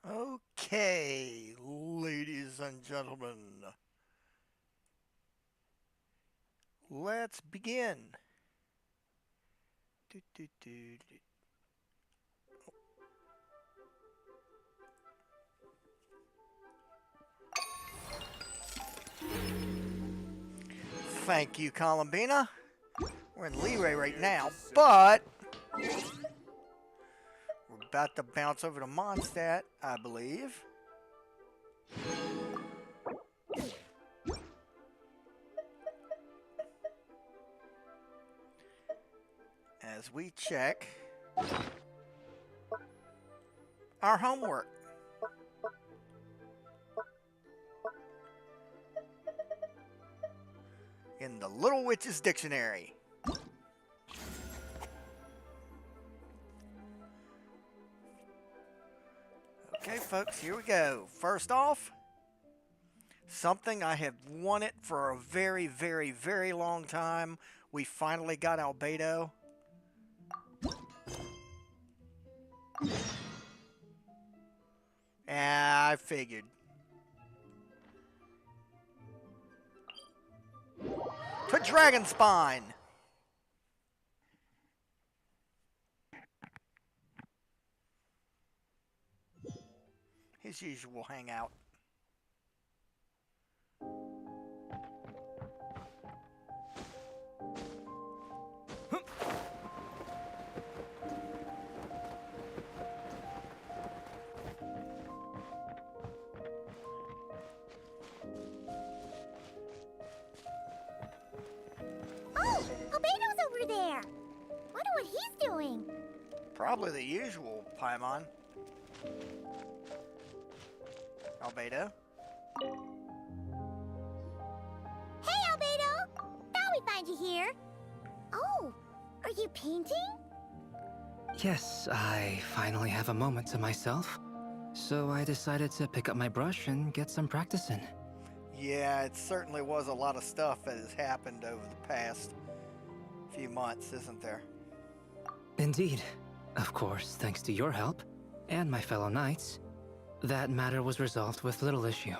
Okay, ladies and gentlemen, let's begin. Do, do, do, do. Thank you, Columbina. We're in leeway right now, but we're about to bounce over to Mondstadt, I believe. As we check our homework. In the Little Witch's Dictionary. Okay, folks, here we go. First off, something I have wanted for a very, very, very long time. We finally got Albedo. I figured. To Dragon Spine. His usual hangout. Oh, Albedo's over there. Wonder what he's doing. Probably the usual, Paimon. Albedo. Hey, Albedo! Thought we'd find you here. Oh, are you painting? Yes, I finally have a moment to myself. So I decided to pick up my brush and get some practice in. Yeah, it certainly was a lot of stuff that has happened over the past few months, isn't there? Indeed. Of course, thanks to your help, and my fellow knights, that matter was resolved with little issue.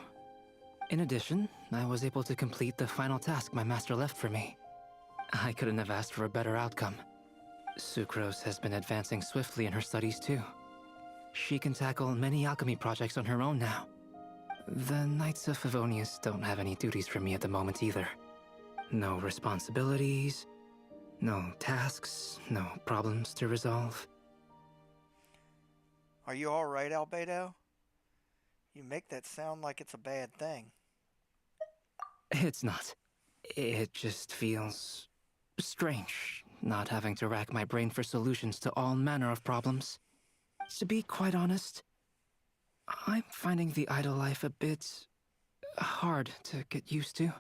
In addition, I was able to complete the final task my master left for me. I couldn't have asked for a better outcome. Sucrose has been advancing swiftly in her studies too. She can tackle many alchemy projects on her own now. The Knights of Favonius don't have any duties for me at the moment either. No responsibilities, no tasks, no problems to resolve. Are you alright, Albedo? You make that sound like it's a bad thing. It's not. It just feels strange, not having to rack my brain for solutions to all manner of problems. To be quite honest, I'm finding the idle life a bit hard to get used to.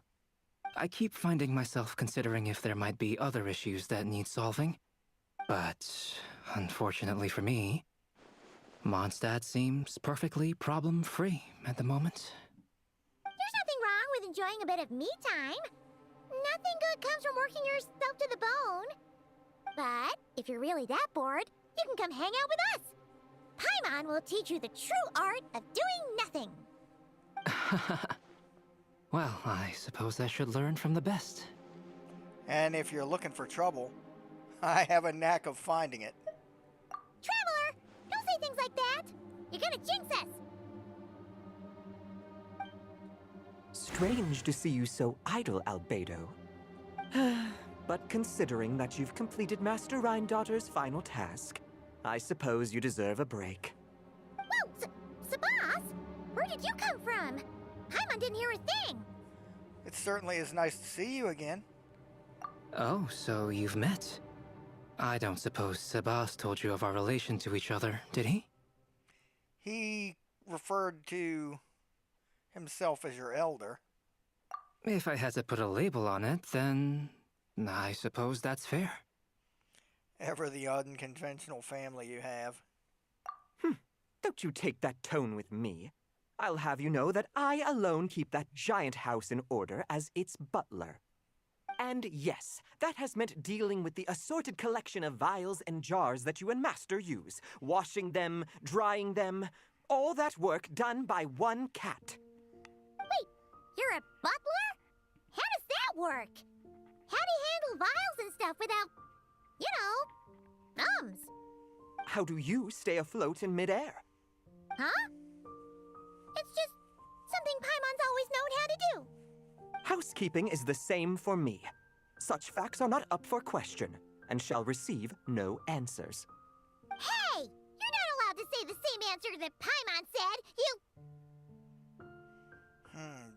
I keep finding myself considering if there might be other issues that need solving. But, unfortunately for me, Mondstadt seems perfectly problem-free at the moment. There's nothing wrong with enjoying a bit of me time. Nothing good comes from working yourself to the bone. But if you're really that bored, you can come hang out with us. Paimon will teach you the true art of doing nothing. Well, I suppose I should learn from the best. And if you're looking for trouble, I have a knack of finding it. Traveler, don't say things like that. You're gonna jinx us. Strange to see you so idle, Albedo. But considering that you've completed Master Rhindaughter's final task, I suppose you deserve a break. Whoa, Sabas? Where did you come from? Paimon didn't hear a thing. It certainly is nice to see you again. Oh, so you've met? I don't suppose Sebas told you of our relation to each other, did he? He referred to himself as your elder. If I had to put a label on it, then I suppose that's fair. Ever the unconventional family you have. Don't you take that tone with me. I'll have you know that I alone keep that giant house in order as its butler. And yes, that has meant dealing with the assorted collection of vials and jars that you and Master use, washing them, drying them, All that work done by one cat. Wait, you're a butler? How does that work? How do you handle vials and stuff without, you know, thumbs? How do you stay afloat in midair? Huh? It's just something Paimon's always known how to do. Housekeeping is the same for me. Such facts are not up for question, and shall receive no answers. Hey! You're not allowed to say the same answer that Paimon said.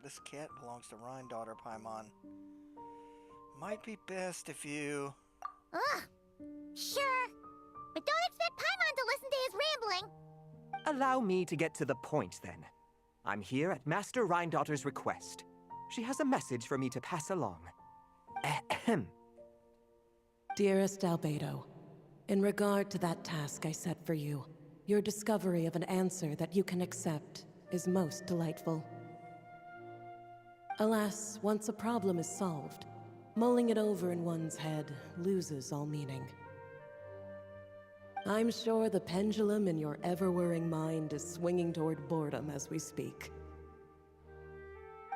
This cat belongs to Rhine-daughter Paimon. Might be best if you... Ugh. Sure. But don't expect Paimon to listen to his rambling. Allow me to get to the point, then. I'm here at Master Rhine-daughter's request. She has a message for me to pass along. Ahem. Dearest Albedo, in regard to that task I set for you, your discovery of an answer that you can accept is most delightful. Alas, once a problem is solved, mulling it over in one's head loses all meaning. I'm sure the pendulum in your ever-whirring mind is swinging toward boredom as we speak.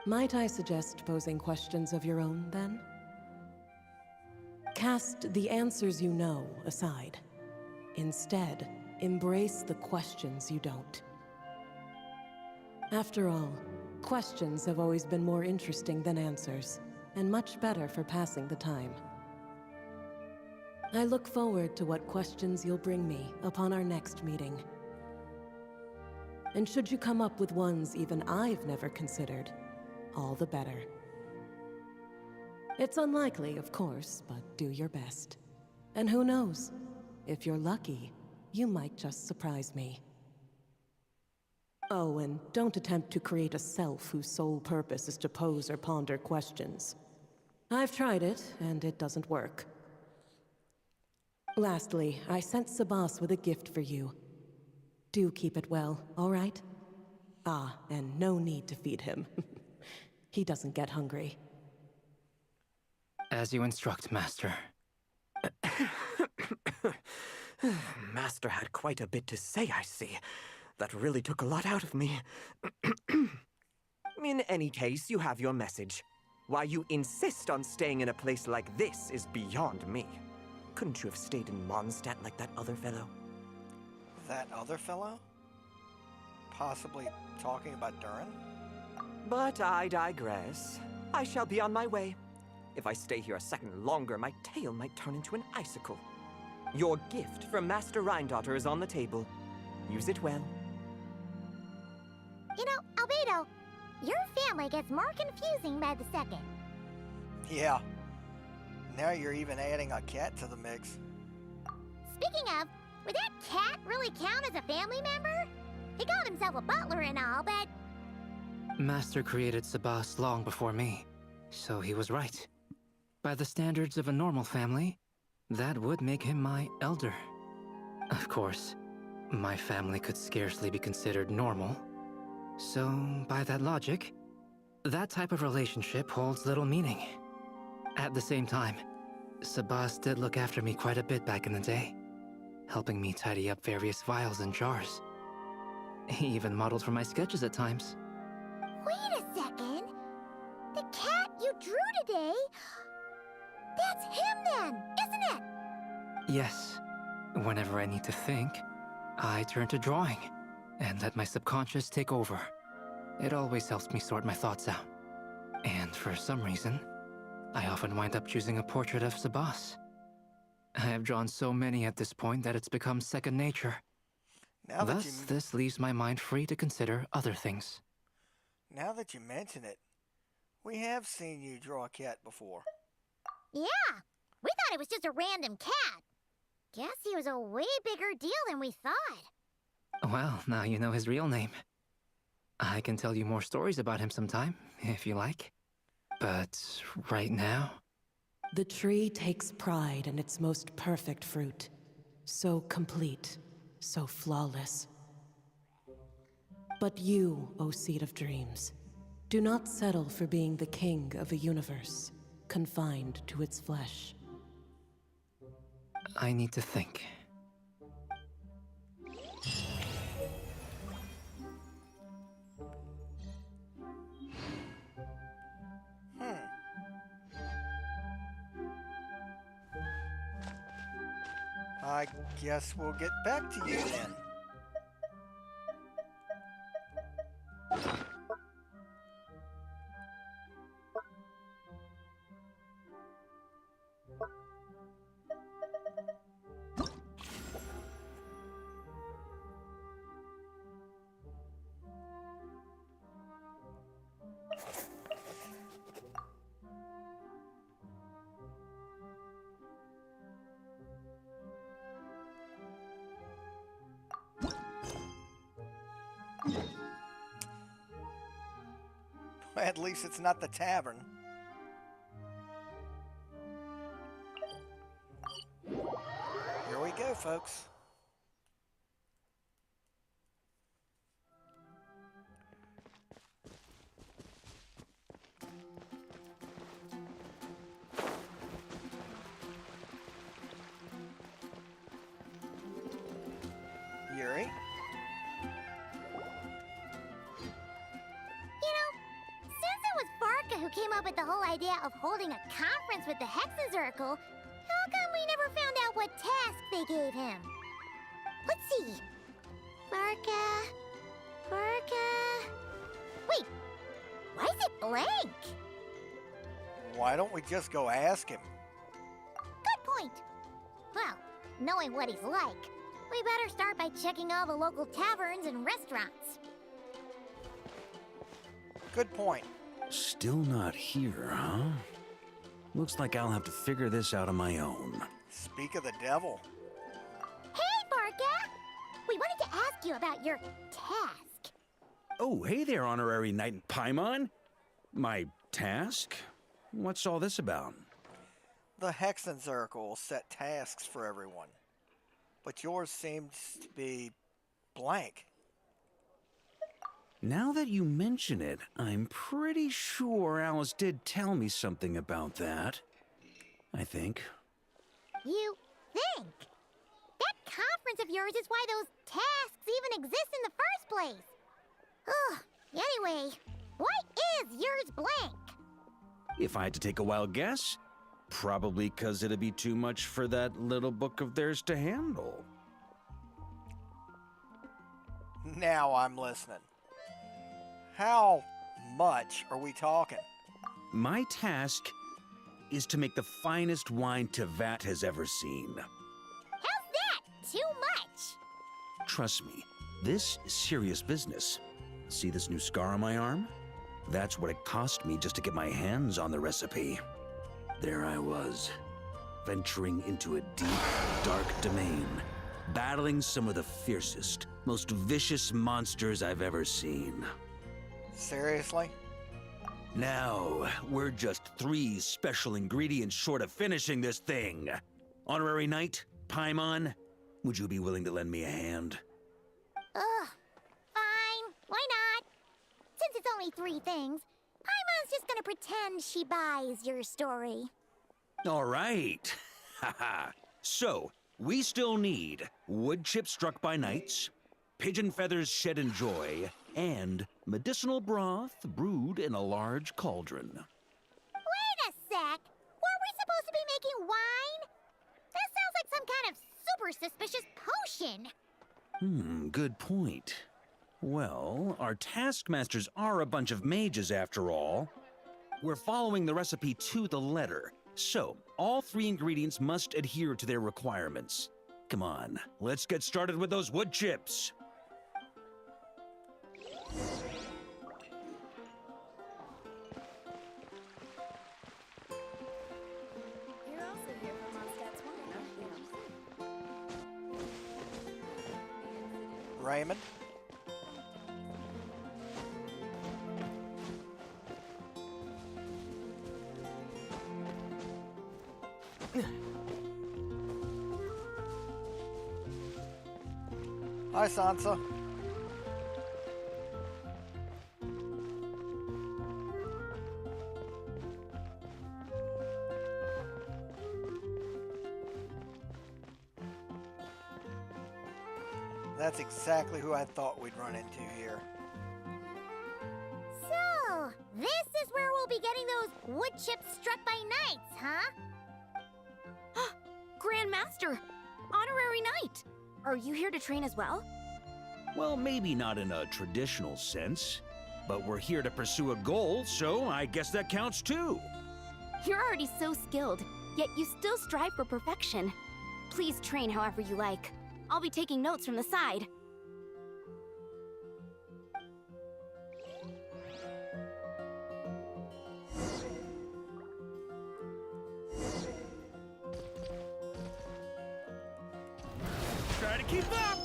Might I suggest posing questions of your own, then? Cast the answers you know aside. Instead, embrace the questions you don't. After all, questions have always been more interesting than answers, and much better for passing the time. I look forward to what questions you'll bring me upon our next meeting. And should you come up with ones even I've never considered, all the better. It's unlikely, of course, but do your best. And who knows? If you're lucky, you might just surprise me. Oh, and don't attempt to create a self whose sole purpose is to pose or ponder questions. I've tried it, and it doesn't work. Lastly, I sent Sabas with a gift for you. Do keep it well, all right? Ah, and no need to feed him. He doesn't get hungry. As you instruct, Master. Master had quite a bit to say, I see. That really took a lot out of me. In any case, you have your message. Why you insist on staying in a place like this is beyond me. Couldn't you have stayed in Mondstadt like that other fellow? That other fellow? Possibly talking about Durin? But I digress. I shall be on my way. If I stay here a second longer, my tail might turn into an icicle. Your gift from Master Rhine-daughter is on the table. Use it well. You know, Albedo, your family gets more confusing by the second. Yeah. Now you're even adding a cat to the mix. Speaking of, would that cat really count as a family member? He called himself a butler and all, but... Master created Sabas long before me, so he was right. By the standards of a normal family, that would make him my elder. Of course, my family could scarcely be considered normal. So, by that logic, that type of relationship holds little meaning. At the same time, Sabas did look after me quite a bit back in the day, helping me tidy up various vials and jars. He even modeled for my sketches at times. Wait a second. The cat you drew today... That's him then, isn't it? Yes. Whenever I need to think, I turn to drawing and let my subconscious take over. It always helps me sort my thoughts out. And for some reason, I often wind up choosing a portrait of Sabas. I have drawn so many at this point that it's become second nature. Thus, this leaves my mind free to consider other things. Now that you mention it, we have seen you draw a cat before. Yeah, we thought it was just a random cat. Guess he was a way bigger deal than we thought. Well, now you know his real name. I can tell you more stories about him sometime, if you like. But right now... The tree takes pride in its most perfect fruit. So complete, so flawless. But you, O Seed of Dreams, do not settle for being the king of a universe, confined to its flesh. I need to think. I guess we'll get back to you then. At least it's not the tavern. Here we go, folks. Yuri? Varka who came up with the whole idea of holding a conference with the Hexenzirkel, how come we never found out what task they gave him? Let's see. Varka... Wait, why is it blank? Why don't we just go ask him? Good point. Well, knowing what he's like, we better start by checking all the local taverns and restaurants. Good point. Still not here, huh? Looks like I'll have to figure this out on my own. Speak of the devil. Hey, Varka! We wanted to ask you about your task. Oh, hey there, Honorary Knight in Paimon. My task? What's all this about? The Hexenzirkel set tasks for everyone, but yours seems to be blank. Now that you mention it, I'm pretty sure Alice did tell me something about that. I think. You think? That conference of yours is why those tasks even exist in the first place. Ugh. Anyway, why is yours blank? If I had to take a wild guess, probably because it'd be too much for that little book of theirs to handle. Now I'm listening. How much are we talking? My task is to make the finest wine Tevat has ever seen. How's that? Too much? Trust me, this is serious business. See this new scar on my arm? That's what it cost me just to get my hands on the recipe. There I was, venturing into a deep, dark domain, battling some of the fiercest, most vicious monsters I've ever seen. Seriously? Now, we're just 3 special ingredients short of finishing this thing. Honorary Knight, Paimon, would you be willing to lend me a hand? Ugh. Fine. Why not? Since it's only 3 things, Paimon's just gonna pretend she buys your story. All right. Haha. So, we still need wood chips struck by knights, pigeon feathers shed in joy, and medicinal broth brewed in a large cauldron. Wait a sec! Weren't we supposed to be making wine? That sounds like some kind of super suspicious potion. Good point. Well, our taskmasters are a bunch of mages after all. We're following the recipe to the letter, so all 3 ingredients must adhere to their requirements. Come on, let's get started with those wood chips. Raymond? Hi, Sansa. That's exactly who I thought we'd run into here. So, this is where we'll be getting those wood chips struck by knights, huh? Grandmaster, honorary knight. Are you here to train as well? Well, maybe not in a traditional sense, but we're here to pursue a goal, so I guess that counts too. You're already so skilled, yet you still strive for perfection. Please train however you like. I'll be taking notes from the side. Try to keep up!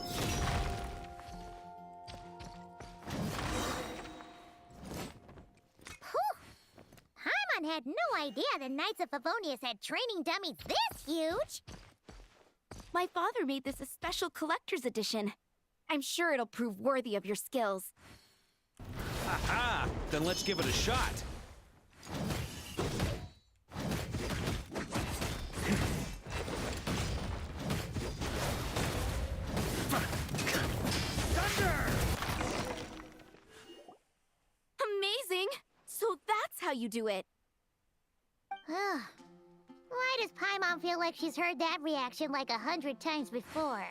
Paimon had no idea the Knights of Favonius had training dummies this huge! My father made this a special collector's edition. I'm sure it'll prove worthy of your skills. Aha! Then let's give it a shot. Thunder! Amazing! So that's how you do it. Why does Paimon feel like she's heard that reaction like 100 times before?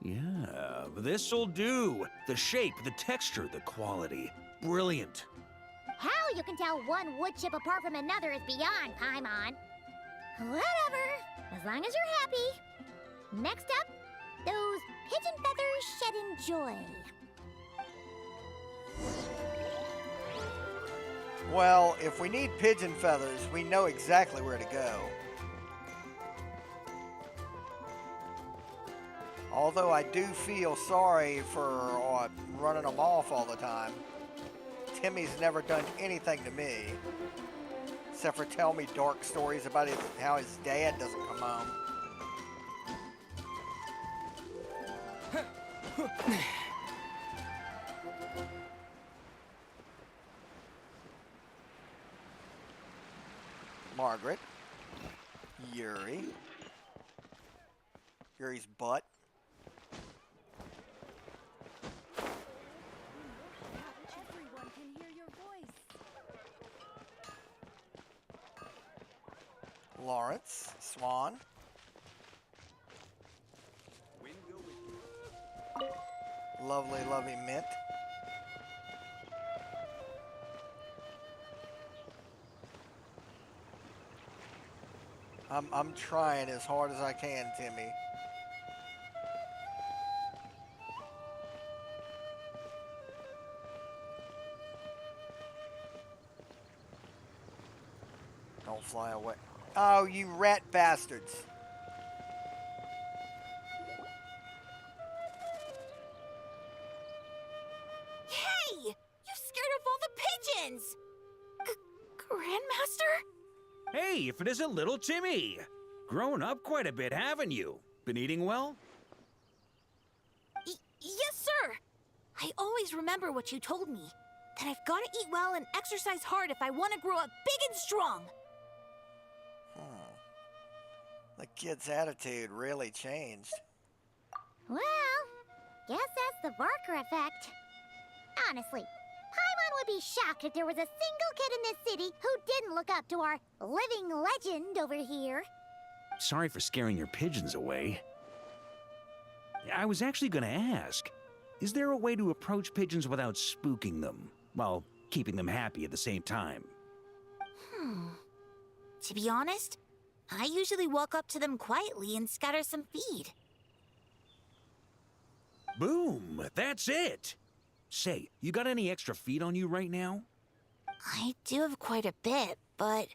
Yeah, this'll do. The shape, the texture, the quality. Brilliant. How you can tell one wood chip apart from another is beyond, Paimon. Whatever, as long as you're happy. Next up, those pigeon feathers shedding joy. Well, if we need pigeon feathers, we know exactly where to go. Although I do feel sorry for running them off all the time. Timmy's never done anything to me. Except for tell me dark stories about how his dad doesn't come home. Margaret. Yuri. Yuri's butt. Everyone can hear your voice. Lawrence. Swan. Lovely, lovely Mint. I'm trying as hard as I can, Timmy. Don't fly away. Oh, you rat bastards. Hey! You scared off all the pigeons! Grandmaster? Hey, if it isn't little Timmy! Grown up quite a bit, haven't you? Been eating well? Yes, sir! I always remember what you told me. That I've got to eat well and exercise hard if I want to grow up big and strong. The kid's attitude really changed. Well, guess that's the Varka effect. Honestly, Paimon would be shocked if there was a single kid in this city who didn't look up to our living legend over here. Sorry for scaring your pigeons away. I was actually gonna ask, is there a way to approach pigeons without spooking them, while keeping them happy at the same time? To be honest, I usually walk up to them quietly and scatter some feed. Boom! That's it! Say, you got any extra feed on you right now? I do have quite a bit, but...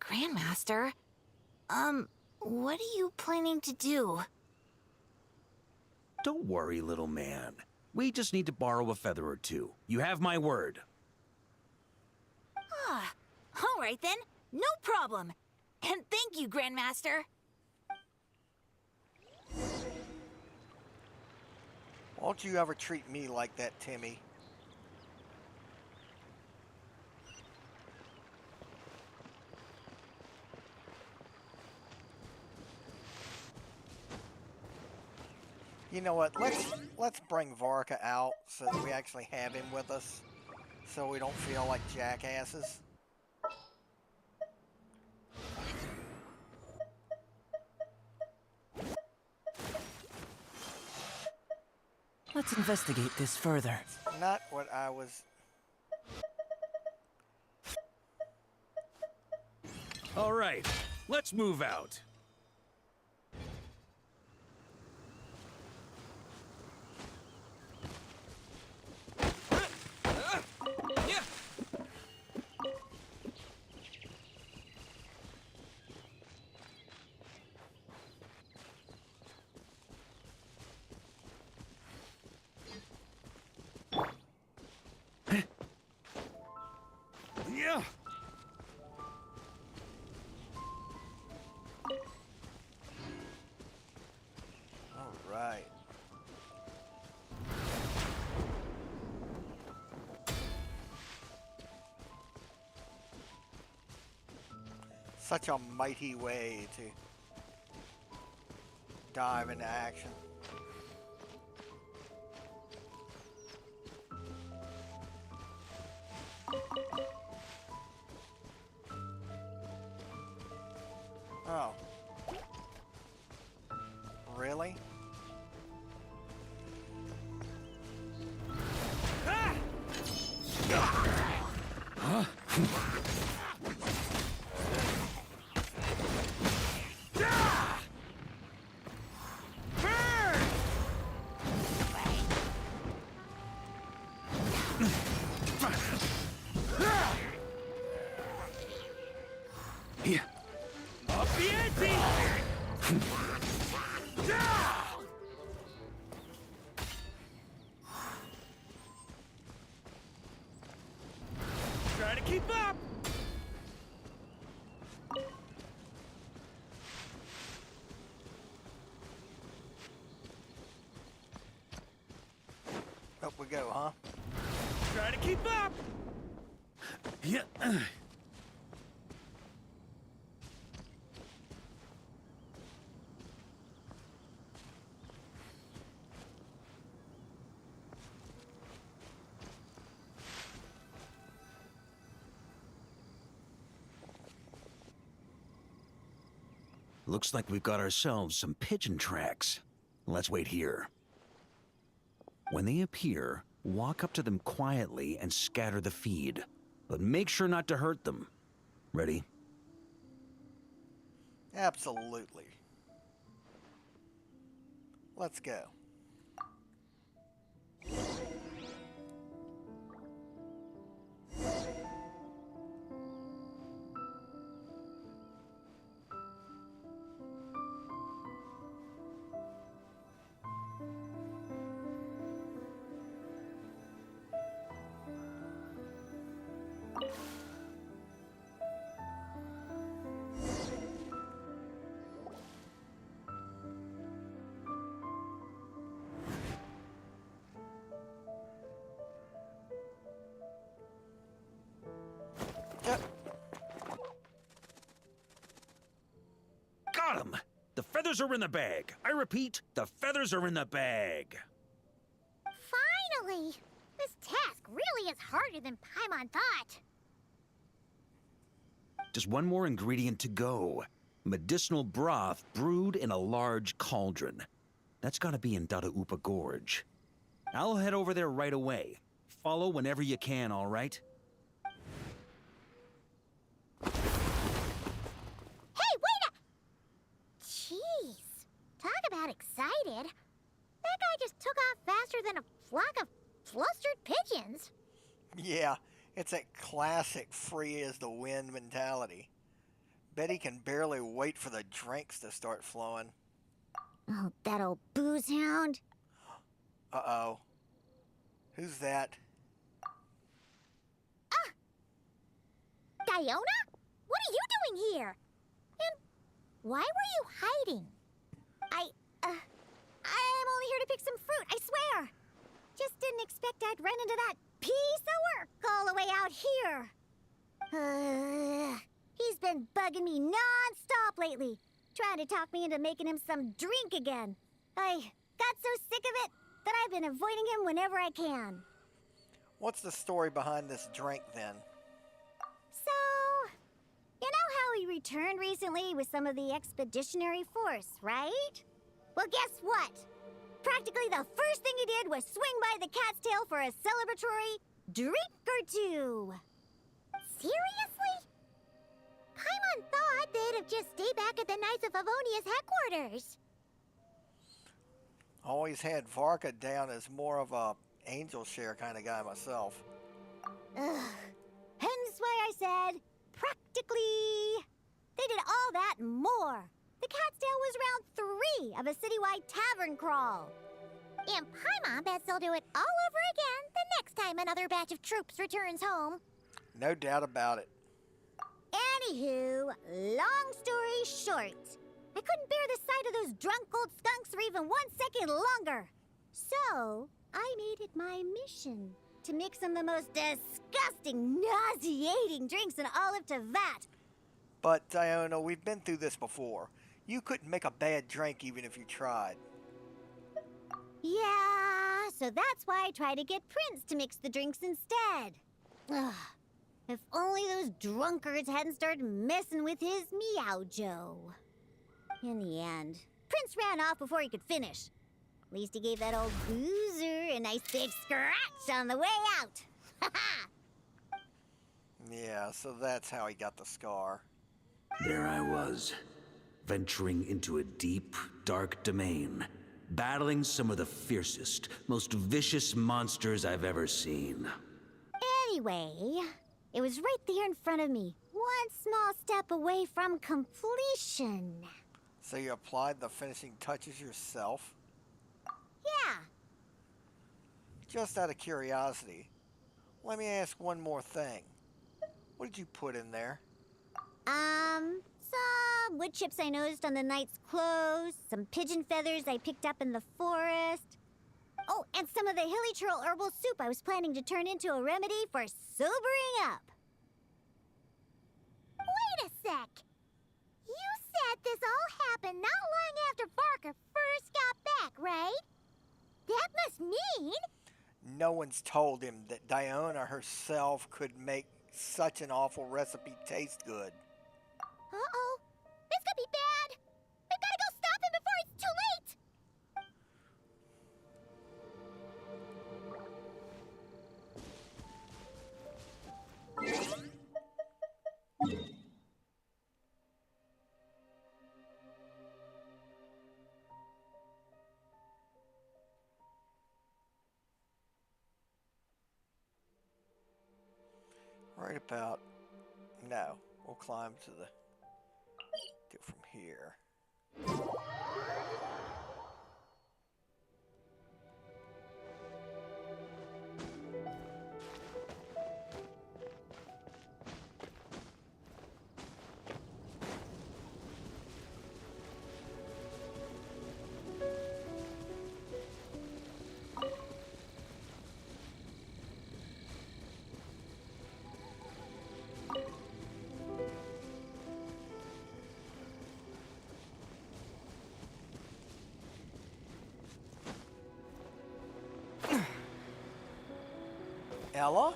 Grandmaster, what are you planning to do? Don't worry, little man. We just need to borrow a feather or two. You have my word. All right then, no problem. And thank you, Grandmaster. Won't you ever treat me like that, Timmy? You know what? Let's bring Varka out so that we actually have him with us, so we don't feel like jackasses. Let's investigate this further. Not what I was... All right, let's move out. Yeah. All right. Such a mighty way to dive into action. Oh. Really? Yeah. Up the ante! Try to keep up! Up we go, huh? Try to keep up! Yeah. Looks like we've got ourselves some pigeon tracks. Let's wait here. When they appear, walk up to them quietly and scatter the feed. But make sure not to hurt them. Ready? Absolutely. Let's go. Yep. Got him! The feathers are in the bag. I repeat, the feathers are in the bag. Finally! This task really is harder than Paimon thought. Just one more ingredient to go. Medicinal broth brewed in a large cauldron. That's gotta be in Dada Upa Gorge. I'll head over there right away. Follow whenever you can, all right? Hey, wait a... Jeez. Talk about excited. That guy just took off faster than a flock of flustered pigeons. Yeah, it's that classic free as the wind mentality. Betty can barely wait for the drinks to start flowing. Oh, that old booze hound. Uh-oh. Who's that? Diona? What are you doing here? And why were you hiding? I'm only here to pick some fruit, I swear. Just didn't expect I'd run into that piece of work all the way out here. He's been bugging me non-stop lately, trying to talk me into making him some drink again. I got so sick of it that I've been avoiding him whenever I can. What's the story behind this drink, then? So, you know how he returned recently with some of the expeditionary force, right? Well, guess what? Practically the first thing he did was swing by the cat's tail for a celebratory drink or two. Seriously? Paimon thought they'd have just stayed back at the Knights of Favonia's headquarters. Always had Varka down as more of a angel share kind of guy myself. Ugh. Hence why I said, practically. They did all that and more. The cat's tail was round 3 of a citywide tavern crawl. And Paimon bets they'll do it all over again the next time another batch of troops returns home. No doubt about it. Anywho, long story short, I couldn't bear the sight of those drunk old skunks for even 1 second longer. So, I made it my mission to mix some of the most disgusting, nauseating drinks in all of Teyvat. But, Diona, we've been through this before. You couldn't make a bad drink even if you tried. Yeah, so that's why I tried to get Prince to mix the drinks instead. Ugh. If only those drunkards hadn't started messing with his Meow-Jo. In the end, Prince ran off before he could finish. At least he gave that old boozer a nice big scratch on the way out. Ha ha! Yeah, so that's how he got the scar. There I was, venturing into a deep, dark domain, battling some of the fiercest, most vicious monsters I've ever seen. Anyway, it was right there in front of me, one small step away from completion. So you applied the finishing touches yourself? Yeah. Just out of curiosity, let me ask one more thing. What did you put in there? Some wood chips I noticed on the knight's clothes, some pigeon feathers I picked up in the forest. Oh, and some of the hilly churl herbal soup I was planning to turn into a remedy for sobering up. Wait a sec. You said this all happened not long after Varka first got back, right? That must mean... No one's told him that Diona herself could make such an awful recipe taste good. Uh-oh. This could be bad. We've got to go stop him before it's too late. Right about... No, we'll climb to the... Go from here. Ella?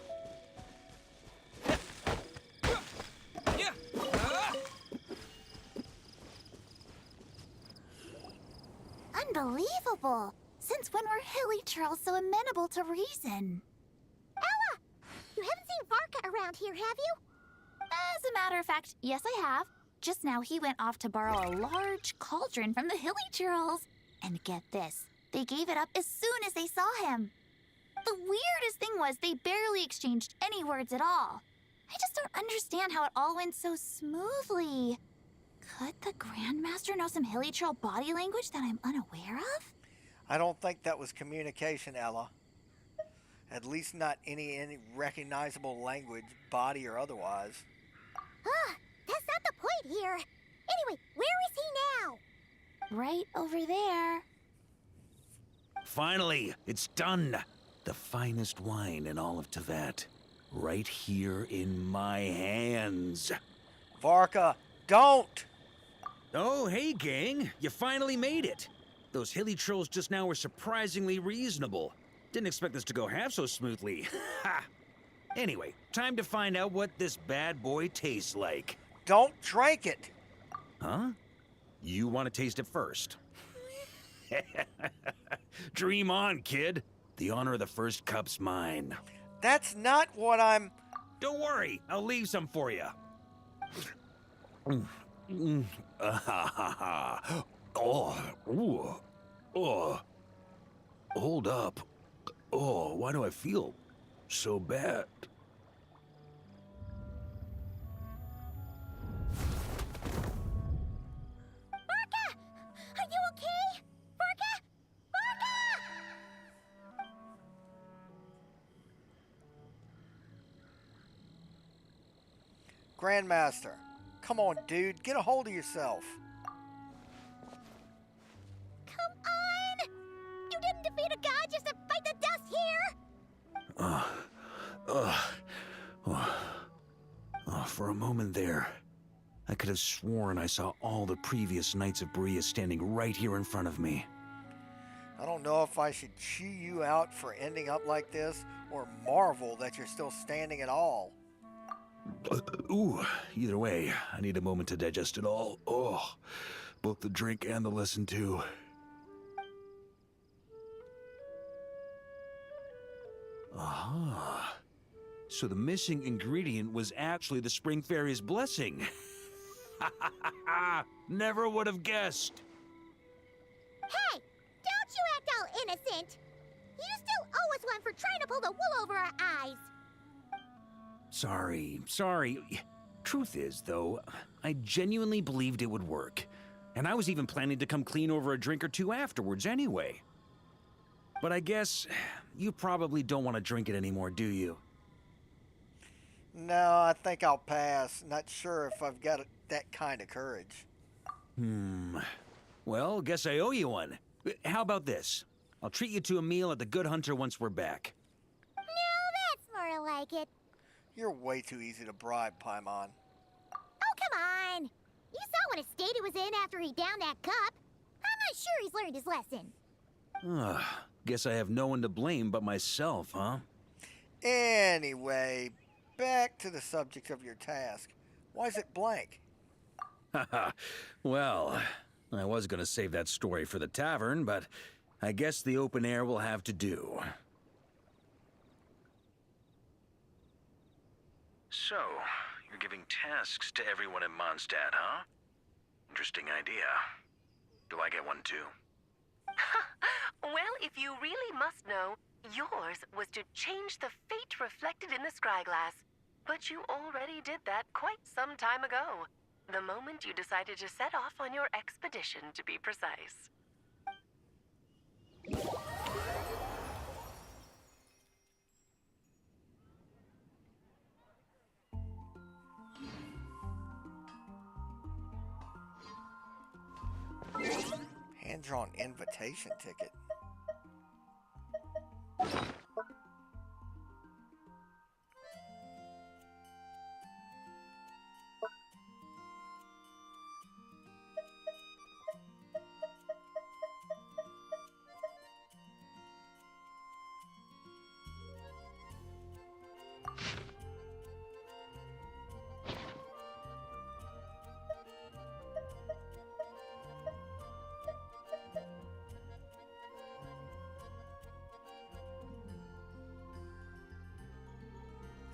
Unbelievable! Since when were hilly churls so amenable to reason? Ella! You haven't seen Varka around here, have you? As a matter of fact, yes I have. Just now he went off to borrow a large cauldron from the hilly churls. And get this, they gave it up as soon as they saw him. The weirdest thing was they barely exchanged any words at all. I just don't understand how it all went so smoothly. Could the Grandmaster know some hilly churl body language that I'm unaware of? I don't think that was communication, Ella. At least not any recognizable language, body or otherwise. That's not the point here. Anyway, where is he now? Right over there. Finally, it's done. The finest wine in all of Teyvat. Right here in my hands. Varka, don't! Oh, hey, gang. You finally made it. Those hilly trolls just now were surprisingly reasonable. Didn't expect this to go half so smoothly. Ha! Anyway, time to find out what this bad boy tastes like. Don't drink it! Huh? You want to taste it first? Dream on, kid. The honor of the first cup's mine. That's not what I'm... Don't worry, I'll leave some for you. Oh, ooh, oh. Hold up. Oh, why do I feel so bad? Varka! Are you okay? Varka! Varka! Grandmaster, come on, dude. Get a hold of yourself. Come on! You didn't defeat a god just to fight the dust here! For a moment there, I could have sworn I saw all the previous Knights of Berea standing right here in front of me. I don't know if I should chew you out for ending up like this or marvel that you're still standing at all. Ooh, either way, I need a moment to digest it all. Oh, both the drink and the lesson too. Aha. So the missing ingredient was actually the Spring Fairy's blessing. Never would have guessed. Hey! Don't you act all innocent! You still owe us one for trying to pull the wool over our eyes! Sorry. Truth is, though, I genuinely believed it would work. And I was even planning to come clean over a drink or two afterwards anyway. But I guess you probably don't want to drink it anymore, do you? No, I think I'll pass. Not sure if I've got that kind of courage. Well, guess I owe you one. How about this? I'll treat you to a meal at the Good Hunter once we're back. No, that's more like it. You're way too easy to bribe, Paimon. Oh, come on! You saw what a state he was in after he downed that cup. I'm not sure he's learned his lesson. Guess I have no one to blame but myself, huh? Anyway, back to the subject of your task. Why is it blank? Well, I was gonna save that story for the tavern, but I guess the open air will have to do. So, you're giving tasks to everyone in Mondstadt, huh? Interesting idea. Do I get one too? Well, if you really must know, yours was to change the fate reflected in the scryglass. But you already did that quite some time ago. The moment you decided to set off on your expedition, to be precise. Hand-drawn invitation ticket.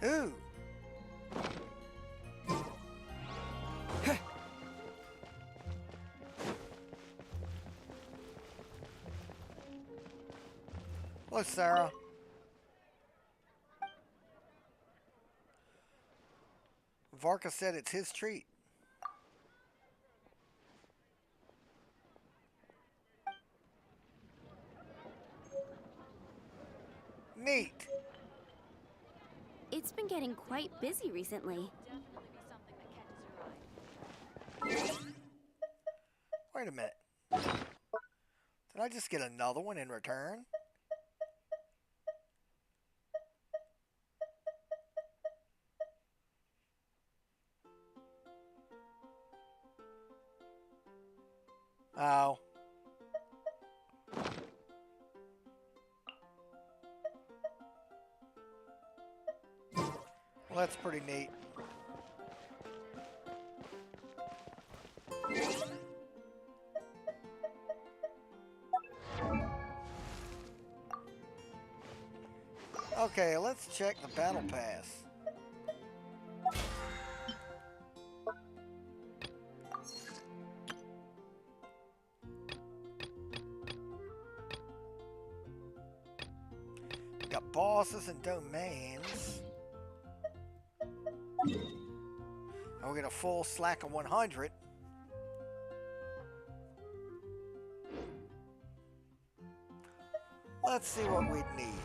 Ooh. Hello, Sarah. Varka said it's his treat. Neat. It's been getting quite busy recently. Wait a minute. Did I just get another one in return? Oh. Well, that's pretty neat. Okay, let's check the battle pass. We got bosses and domains. And we get a full slack of 100. Let's see what we'd need.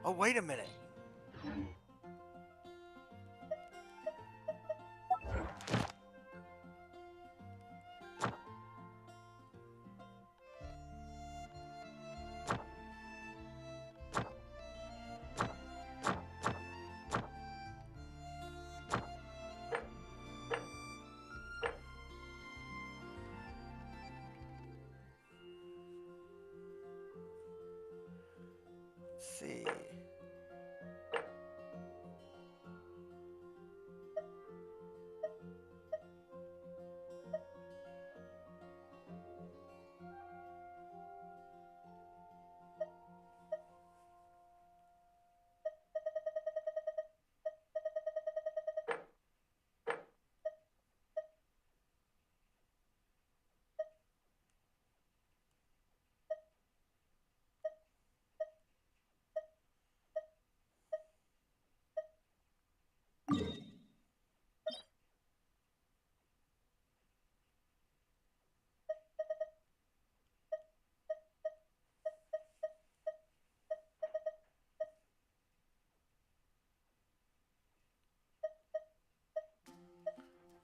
Oh, wait a minute. Let's see.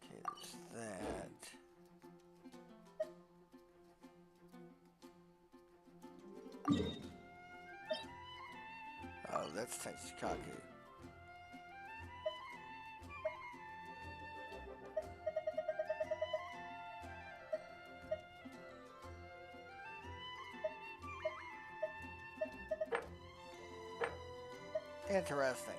Okay, there's that. Oh, that's Tensikaku. Interesting.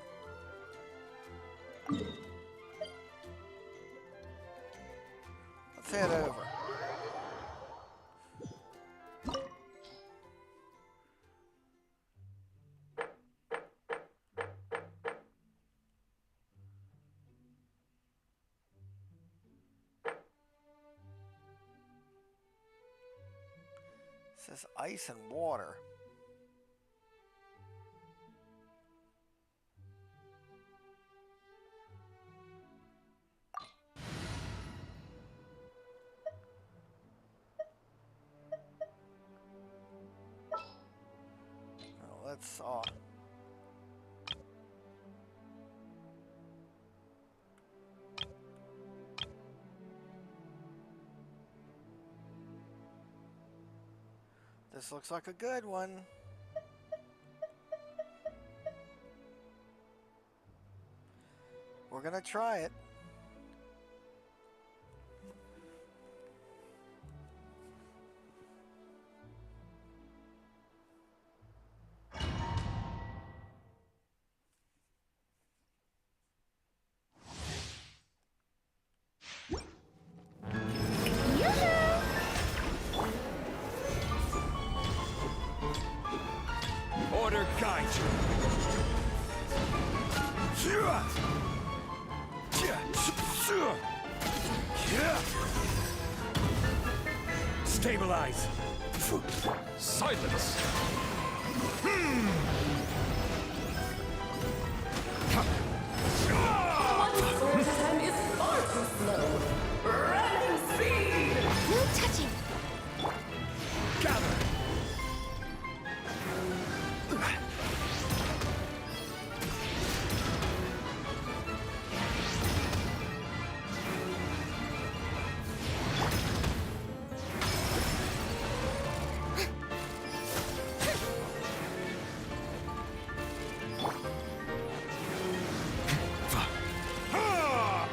Let's head over. It says ice and water. Let's this looks like a good one. We're gonna try it. Order guide you. Stabilize. Silence. Time is far too slow. Running speed! No touching. Gather.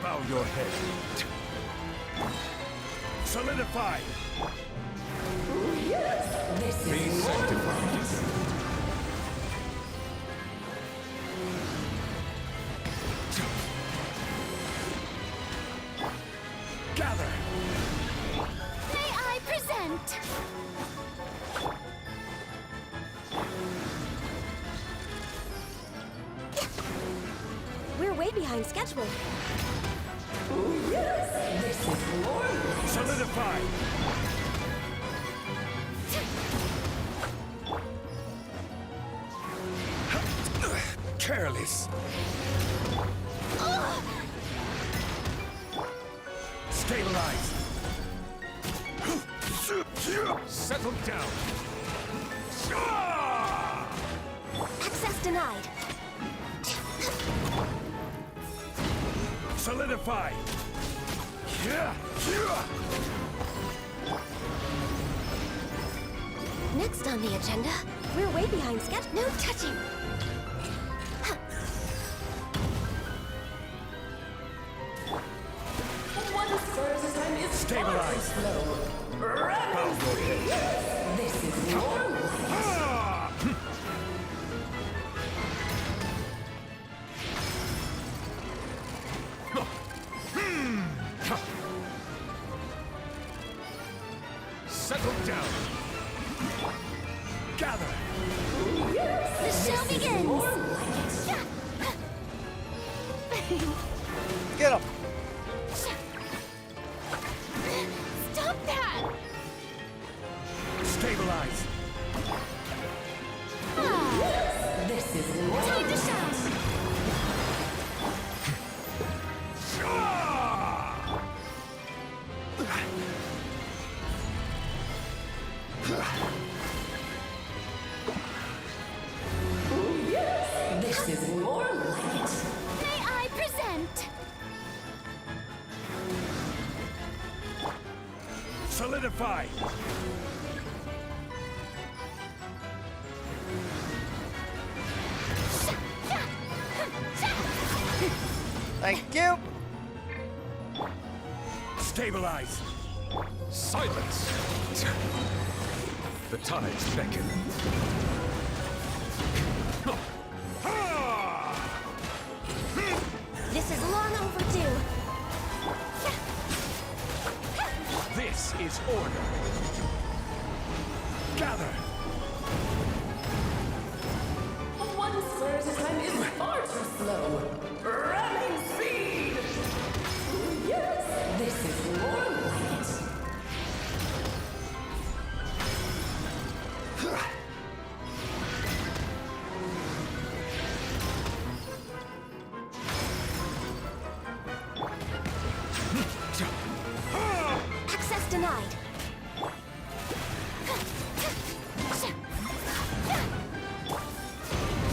Bow your head. Solidify. This Be is sanctified. Gather. May I present? behind schedule. Solidify! Careless. Stabilize. Settle down. Access denied. Solidify. Next on the agenda, we're way behind schedule. No touching. Stabilize. Bow your head. This is normal. Settle down. Gather. The show begins! Get him! Stop that! Stabilize. This is Time to shout! This is more like it. May I present? Solidify. Thank you! Stabilize. Silence. The tides beckon. This is long overdue. This is order. Gather. One surge's time is far too slow. Ramming speed! Yes, this is more like it. Access denied.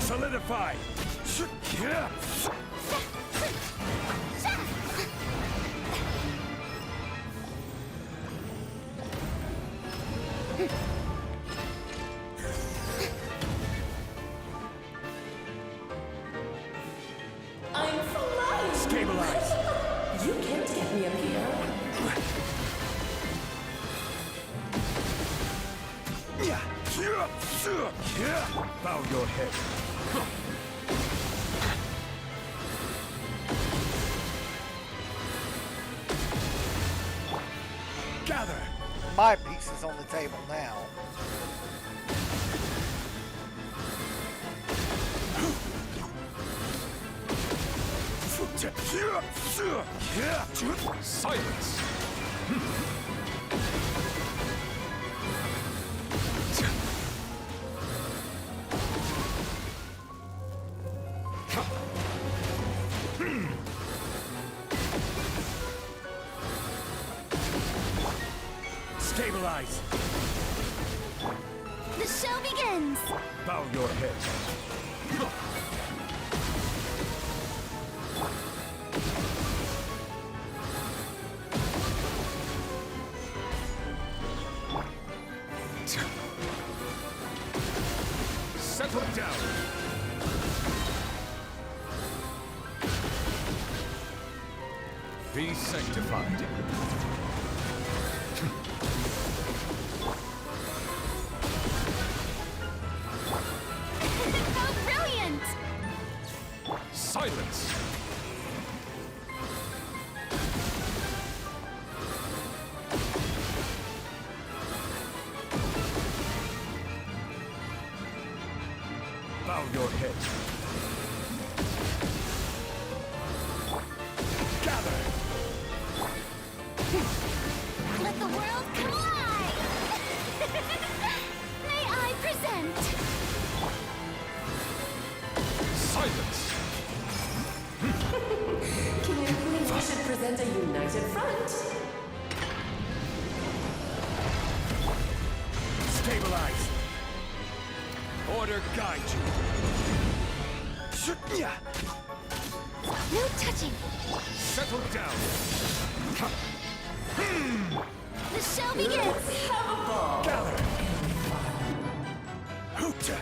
Solidify. I'm flying! Stabilize. You can't get me up here. Bow your head. Gather. My piece is on the table now. Silence. Stabilize. The show begins! Bow your head. Settle down. Be sanctified. How brilliant! Silence. Bow your head. Stabilize! Order guide you! No touching. Settle down! The show begins. Gather! Hoota!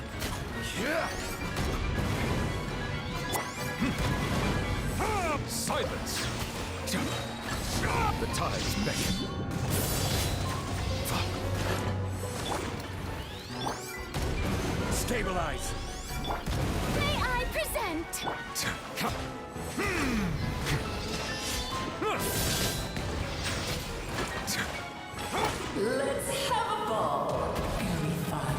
Silence! The tides beckon. Stabilize! May I present? Let's have a ball. Very fun.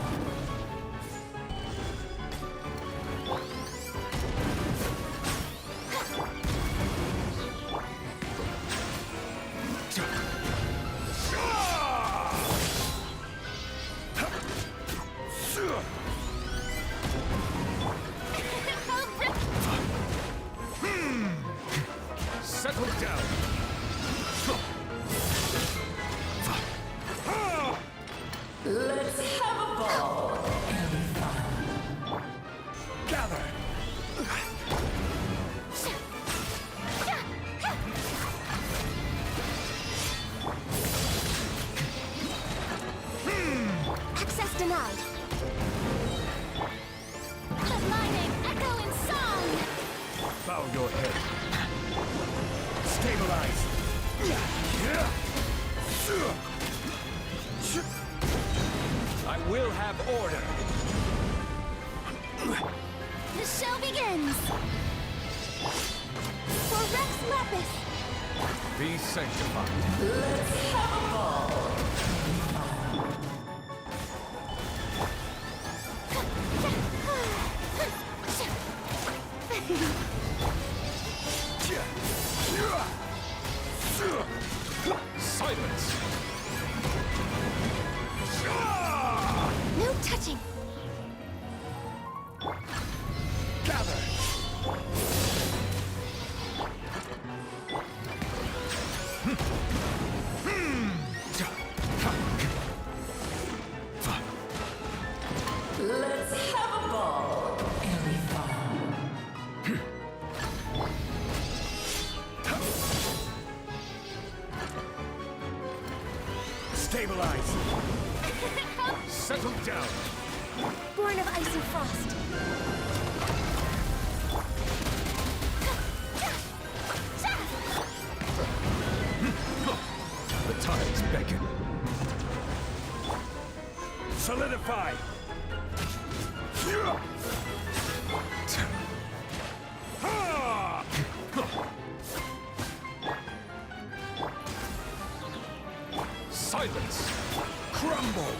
Settle down! Let's have a ball. Very fun. Gather! Access denied. The lightning echo in song. Bow your head. Stabilize! I will have order! The show begins. For Rex Lapis. Be sanctified. Let's have a ball. Silence! No touching. Gather! Let's have a ball. Very fun. Stabilize! Settle down! Born of ice and frost. The tides beckon. Solidify! Silence! Crumble!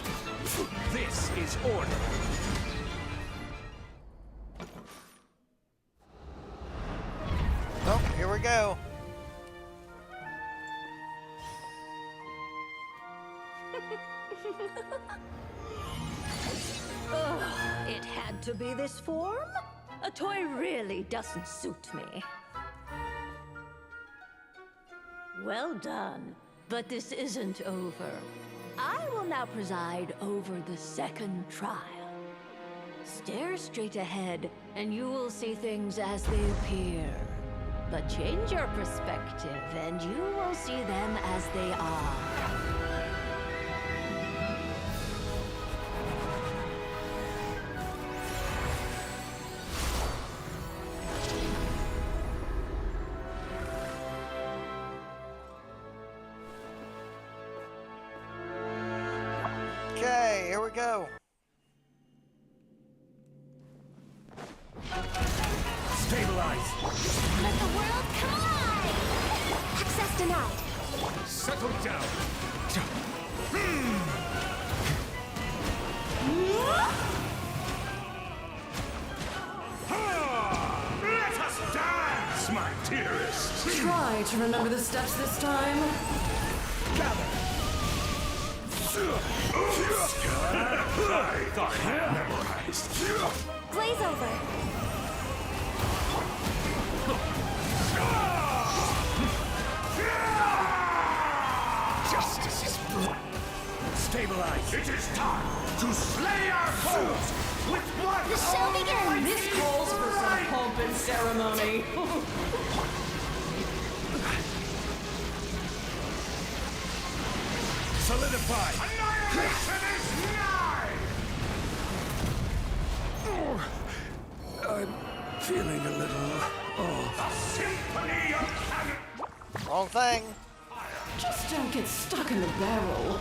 This is order! Oh, here we go. It had to be this form? A toy really doesn't suit me. Well done, but this isn't over. I will now preside over the second trial. Stare straight ahead, and you will see things as they appear. But change your perspective, and you will see them as they are. Okay, here we go. Stabilize! Let the world collide! Access denied. Settle down! Let us dance, my dearest! Try to remember the steps this time. Gather! I thought I had memorized. Glaze over. Justice is blood. Stabilize. It is time to slay our foes with one. The show begins! This calls for some pomp and ceremony. Solidify. Annihilation is nigh. I'm feeling a little off. A symphony of cannon. Wrong thing. Just don't get stuck in the barrel.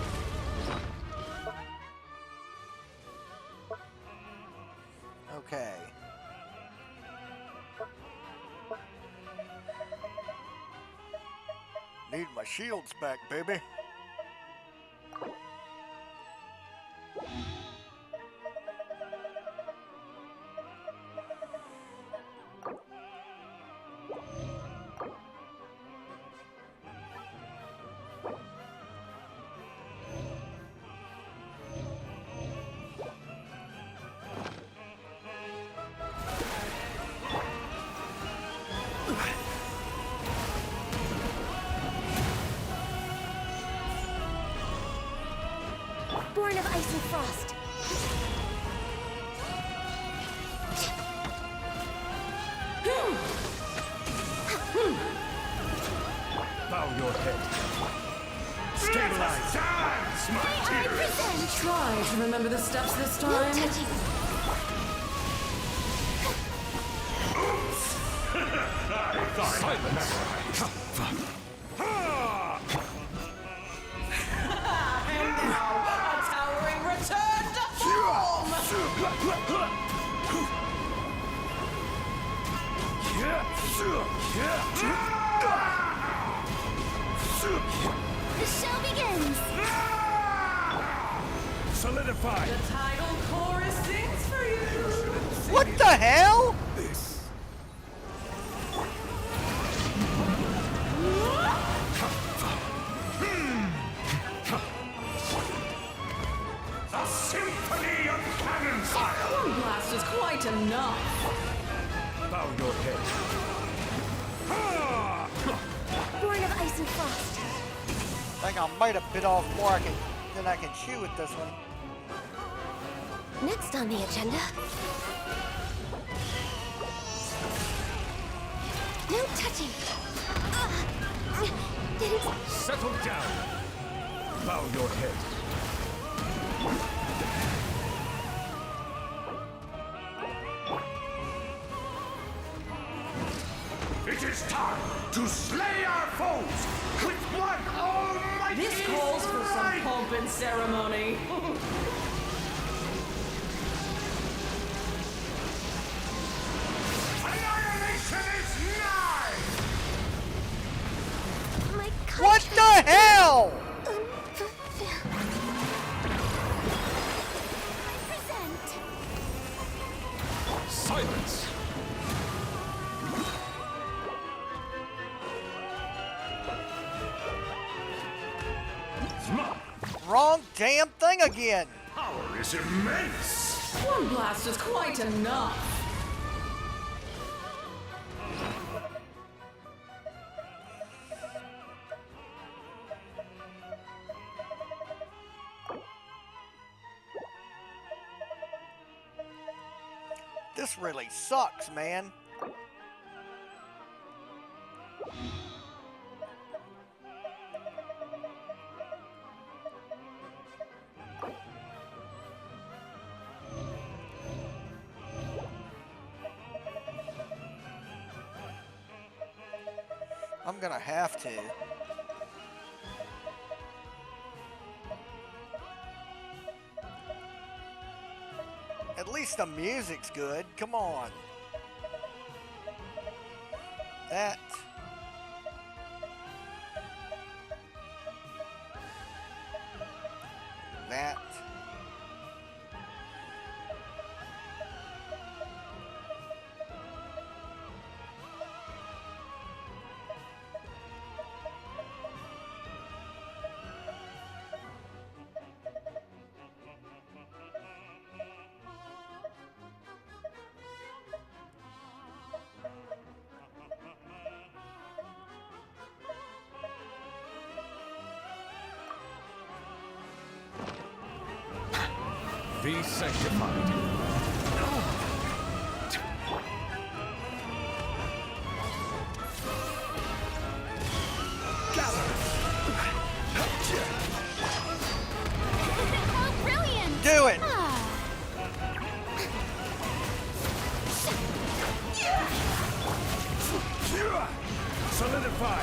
Okay. Need my shields back, baby. Born of ice and frost. Bow your head. Stabilize. Dance, my dearest. Try to remember the steps this time. Touching. And now, a towering return to form! The show begins! Solidify. The title chorus sings for you! What the hell? A symphony of cannon fire. One blast is quite enough. Bow your head. Born of ice and frost. I think I might have bit off more than I can chew with this one. Next on the agenda. No touching. Didn't. Settle down. Bow your head. It is time to slay our foes with one almighty. This calls for some pomp and ceremony. Annihilation is nigh. My What the hell? present! Silence. My Wrong damn thing again. power is immense. One blast is quite enough. This really sucks, man. I'm gonna have to. At least the music's good. Come on. That. That. Be sanctified. Oh, brilliant! Do it! Solidify.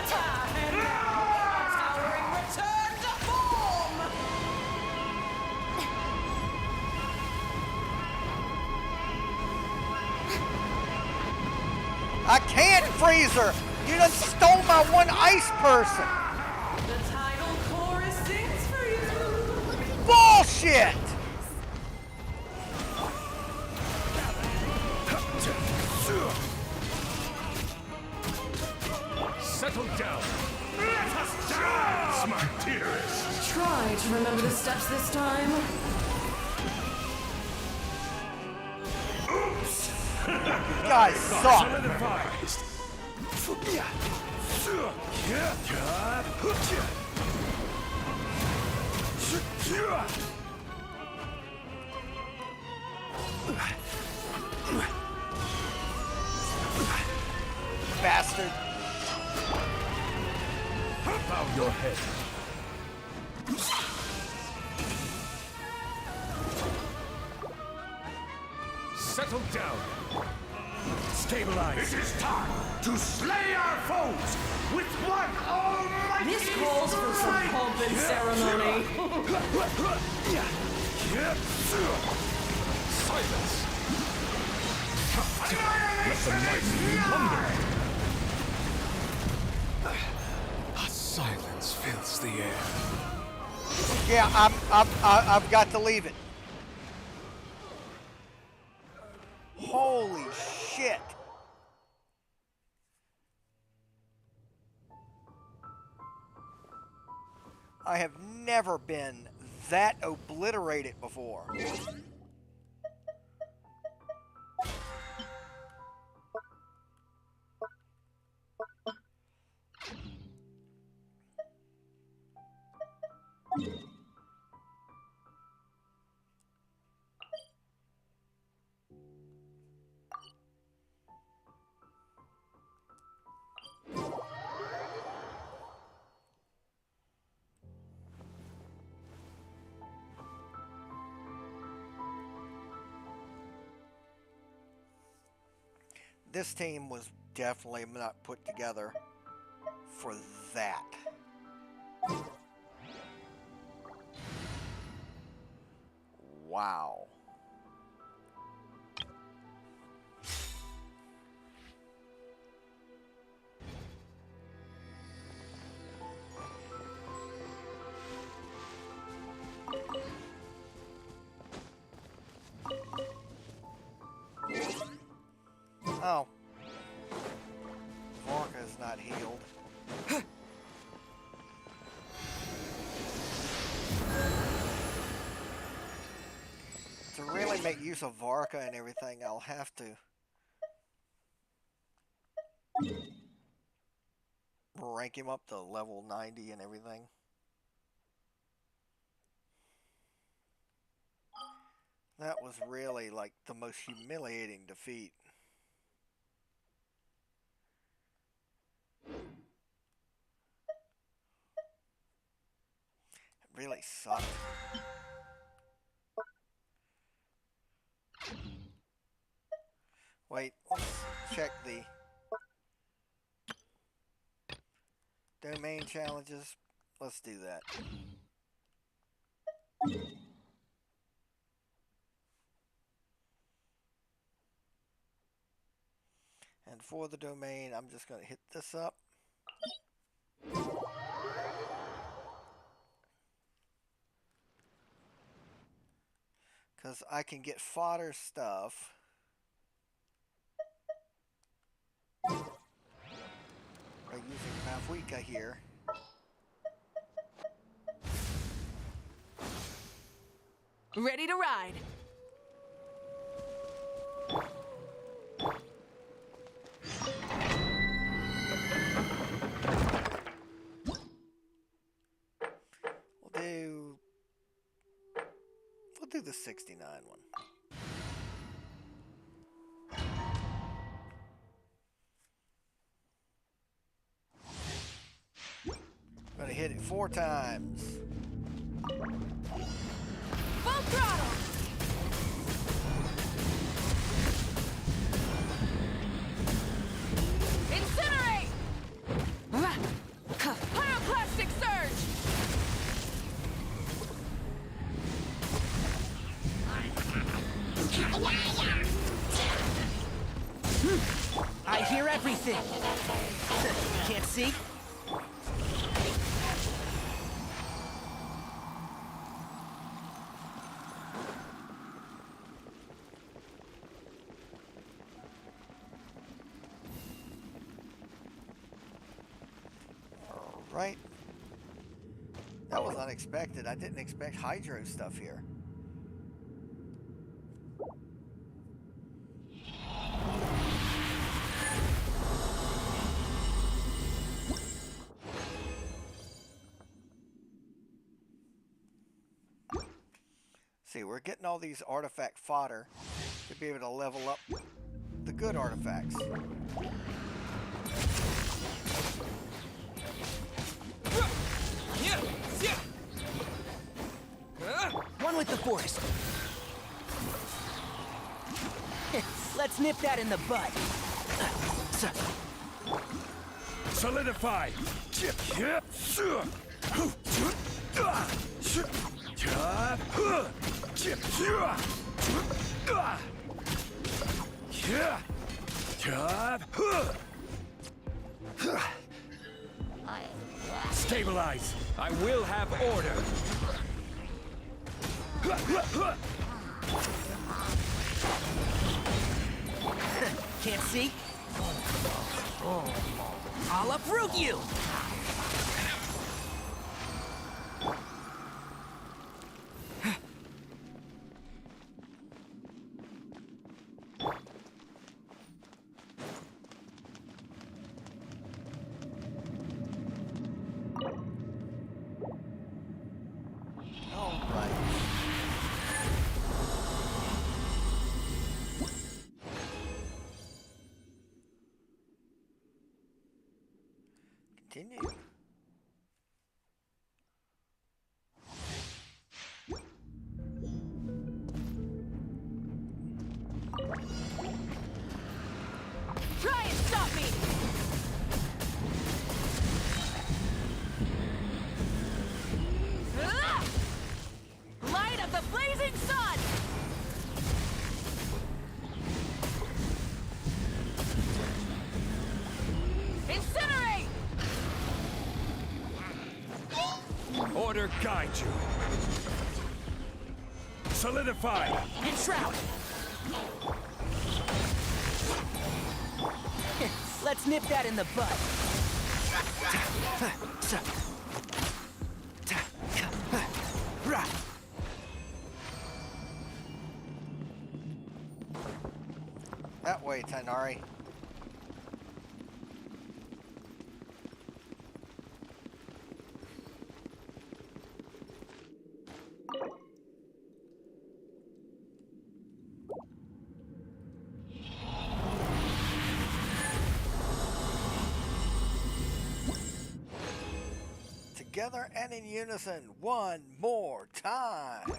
Towering return to form! I can't freeze her! You done stole my one ice person! The tidal chorus sings for you! Bullshit! Settle down. Let us dance, my dearest. Try to remember the steps this time. You guys suck! Solidify. Bastard! Bow your head. Settle down. Stabilize. It is time to slay our foes with one almighty This calls for some pomp and ceremony. Silence. Let the mighty wonder. A silence fills the air. Yeah, I've got to leave it. Holy shit! I have never been that obliterated before. This team was definitely not put together for that. Wow. Oh. Varka is not healed. To really make use of Varka and everything, I'll have to rank him up to level 90 and everything. That was really like the most humiliating defeat. It really sucked. Wait, let's check the domain challenges. Let's do that. And for the domain, I'm just going to hit this up. Because I can get fodder stuff. By using Varka here. Ready to ride. We'll do the 69 one. I'm gonna hit it 4 times. Full throttle! Incinerate! Pyroclastic surge! I hear everything. Can't see? Right? That was unexpected. I didn't expect hydro stuff here. See, we're getting all these artifact fodder to be able to level up the good artifacts. One with the forest. Let's nip that in the bud. Solidify! Stabilize! I will have order! Can't see? I'll uproot you! Continue. Try and stop me! Light of the blazing sun! Incinerate! Order guide you. Solidify! Enshroud! Let's nip that in the bud. That way, Tanari. Together and in unison, one more time.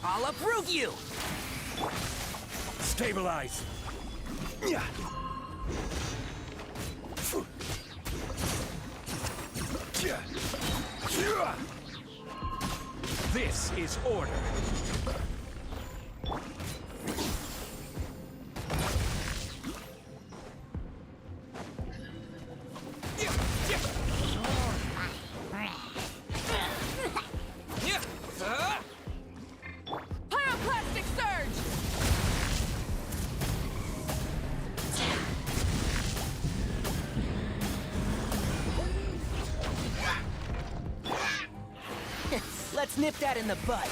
I'll uproot you! Stabilize! This is order. Pyroclastic surge! Let's nip that in the bud.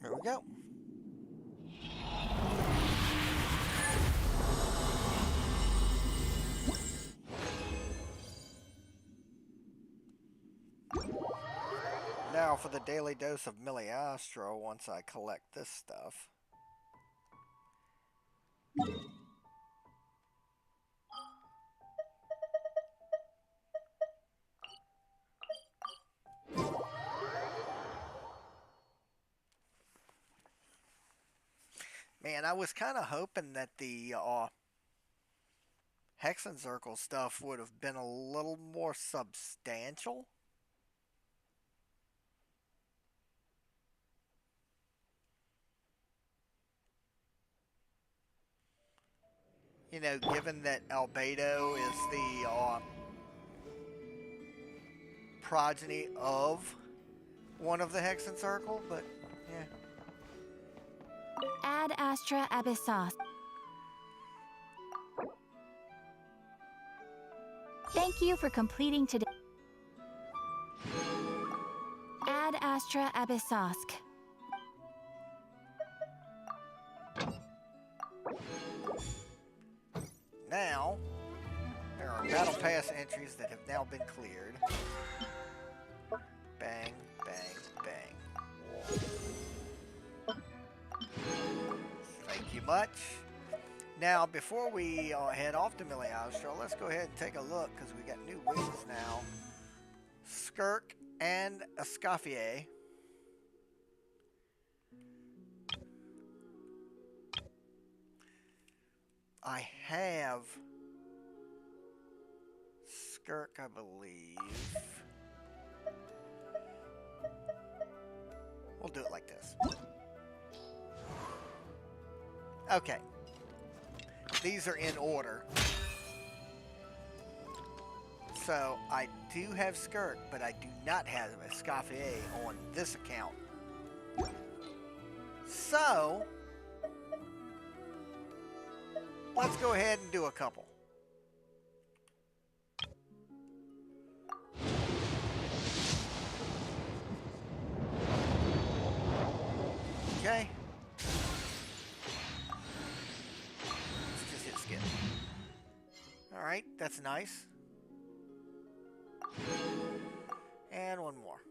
Here we go. Now for the daily dose of Miliastro once I collect this stuff. Man, I was kind of hoping that the Hexenzirkel stuff would have been a little more substantial. You know, given that Albedo is the progeny of one of the Hexenzirkel, but yeah. Ad Astra Abyssos. Thank you for completing today. Ad Astra Abyssosk. Now, there are Battle Pass entries that have now been cleared. Bang, bang, bang. Thank you much. Now, before we head off to Miliastro, let's go ahead and take a look, because we got new wings now. Skirk and Escoffier. I have Skirk, I believe. We'll do it like this. Okay. These are in order. So, I do have Skirk, but I do not have Escoffier on this account. So, let's go ahead and do a couple. Okay. Let's just hit skip. Alright, that's nice. And one more.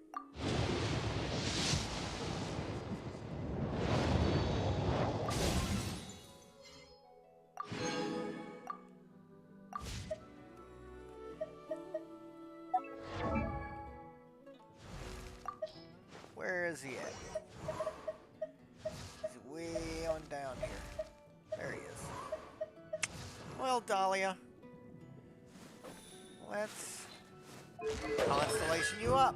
Where is he at? He's way on down here. There he is. Well, Dahlia, let's constellation you up.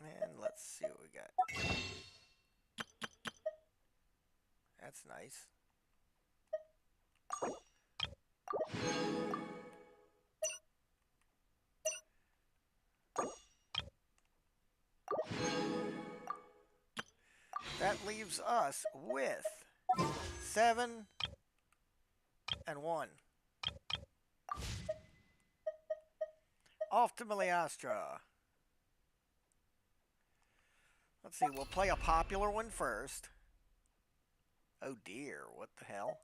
And let's see what we got. That's nice. That leaves us with 7 and 1. Off to Miliastra. Let's see, we'll play a popular one first. Oh dear, what the hell?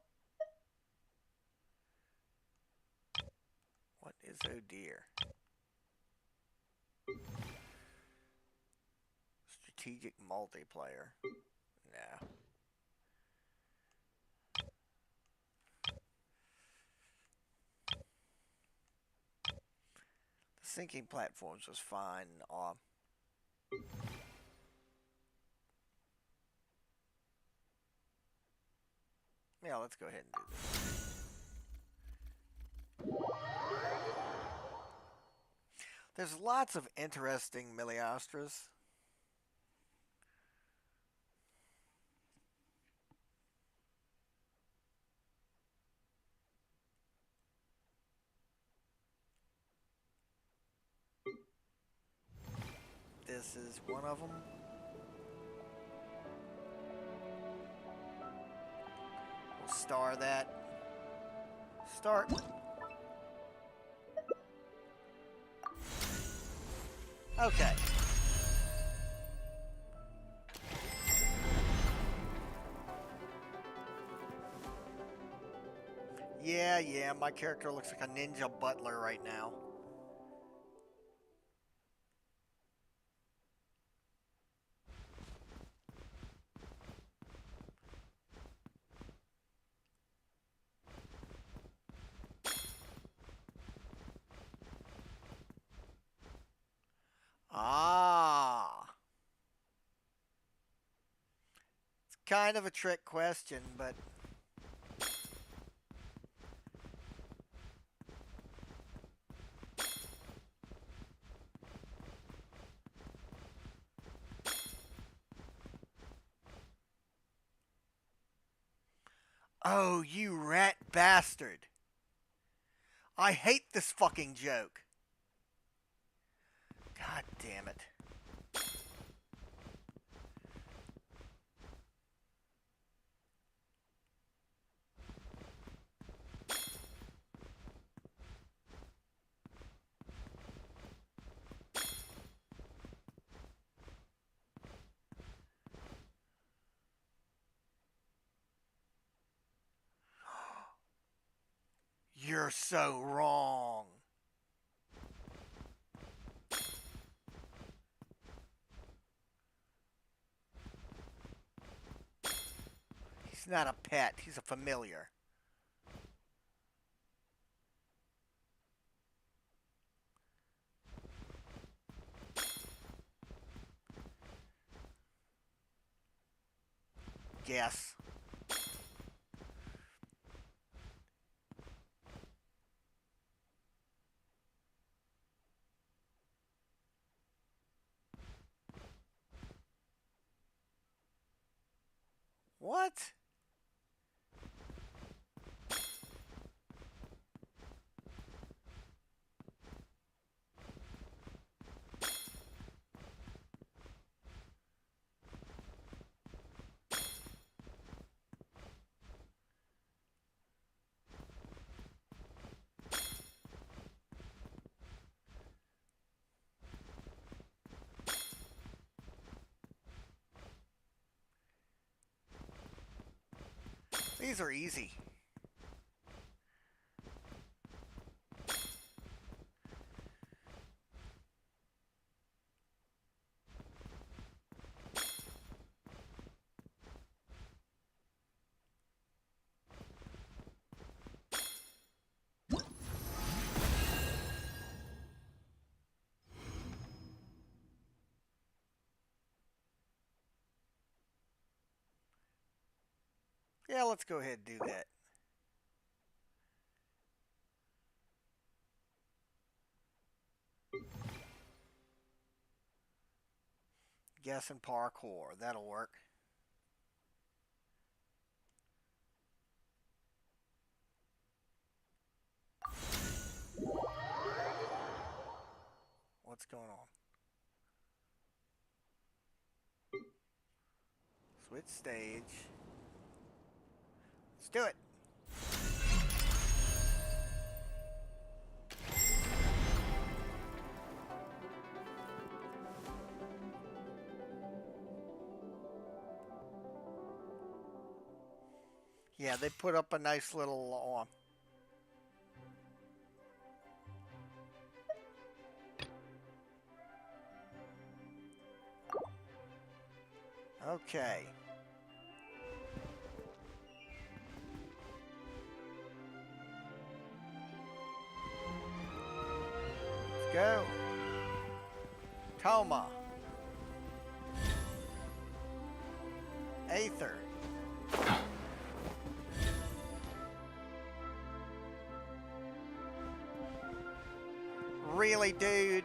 What is oh dear? Strategic multiplayer. No. The syncing platforms was fine. Yeah, let's go ahead and do this. There's lots of interesting Miliastras. this is one of them. We'll star that. Start. Okay. Yeah, my character looks like a ninja butler right now. Ah. It's kind of a trick question, but... Oh, you rat bastard. I hate this fucking joke. God damn it. You're so wrong. He's not a pet, he's a familiar. Guess. What? These are easy. Yeah, let's go ahead and do that. Guess and parkour. That'll work. What's going on? Switch stage. Let's do it. Yeah, they put up a nice little Okay. Let's go. Toma. Aether. Really, dude?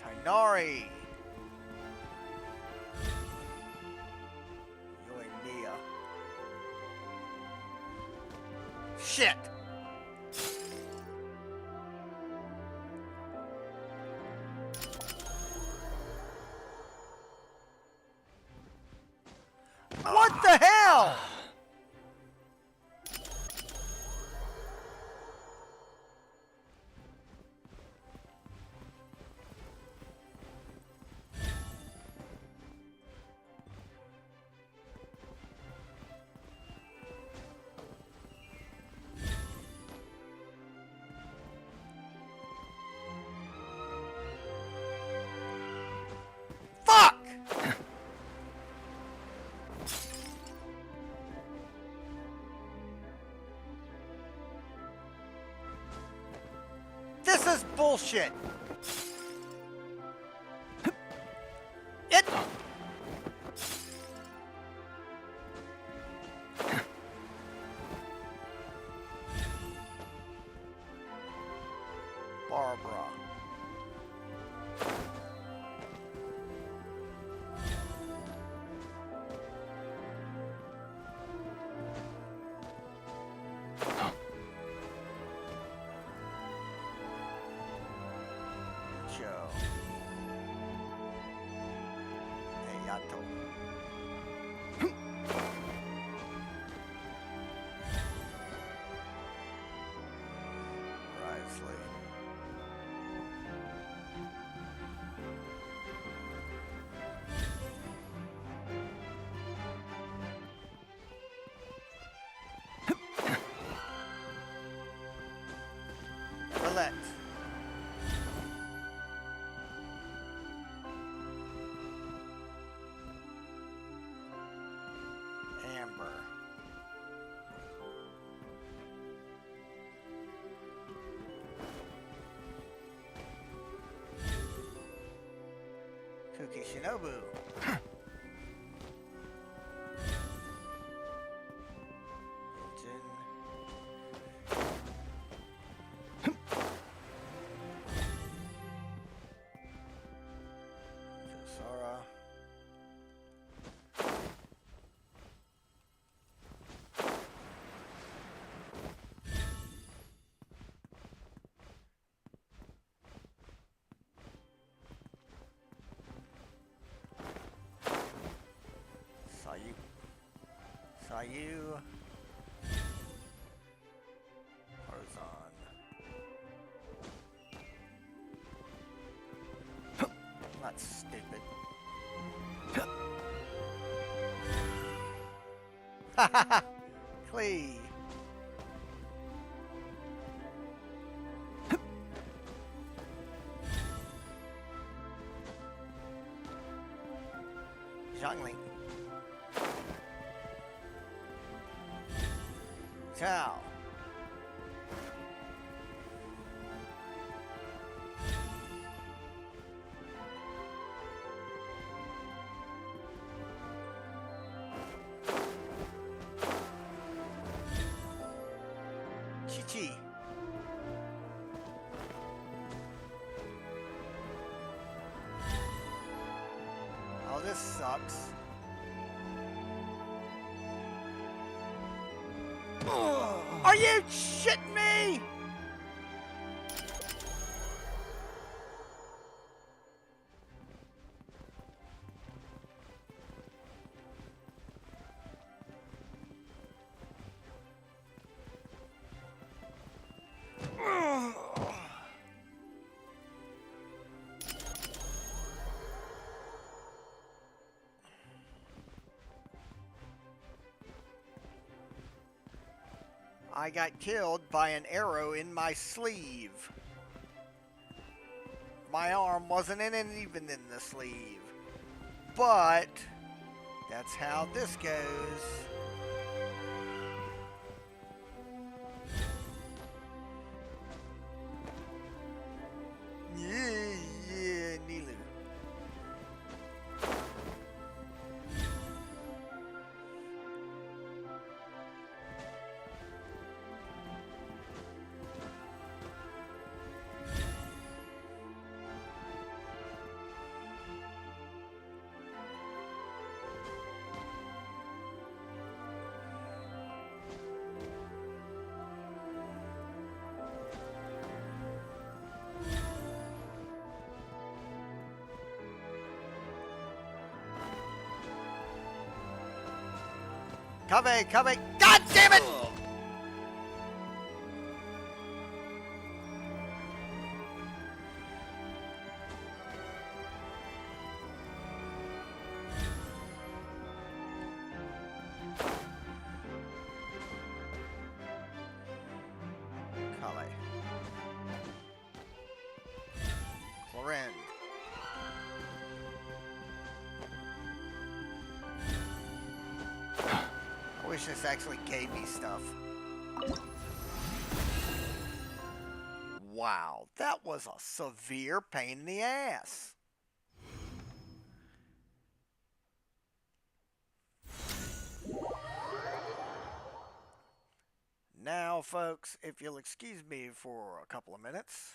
Tainari. Yoimiya. the hell? Fuck! This is bullshit. It. Barbara. Joe. Hayato. Risley. Roulette. Amber. Kuki Shinobu. Jin. Sora. Sayu. Tarzan. That's stupid. Hahaha! Clee. Zhangli. Ciao. Chi-Chi. Oh, this sucks. Are you shitting me? I got killed by an arrow in my sleeve. My arm wasn't even in the sleeve. But that's how this goes. Yeah, Nilu. Covey, Covey. God damn it! Covey. Clorin. I wish this actually gave me stuff. Wow, that was a severe pain in the ass. Now, folks, if you'll excuse me for a couple of minutes.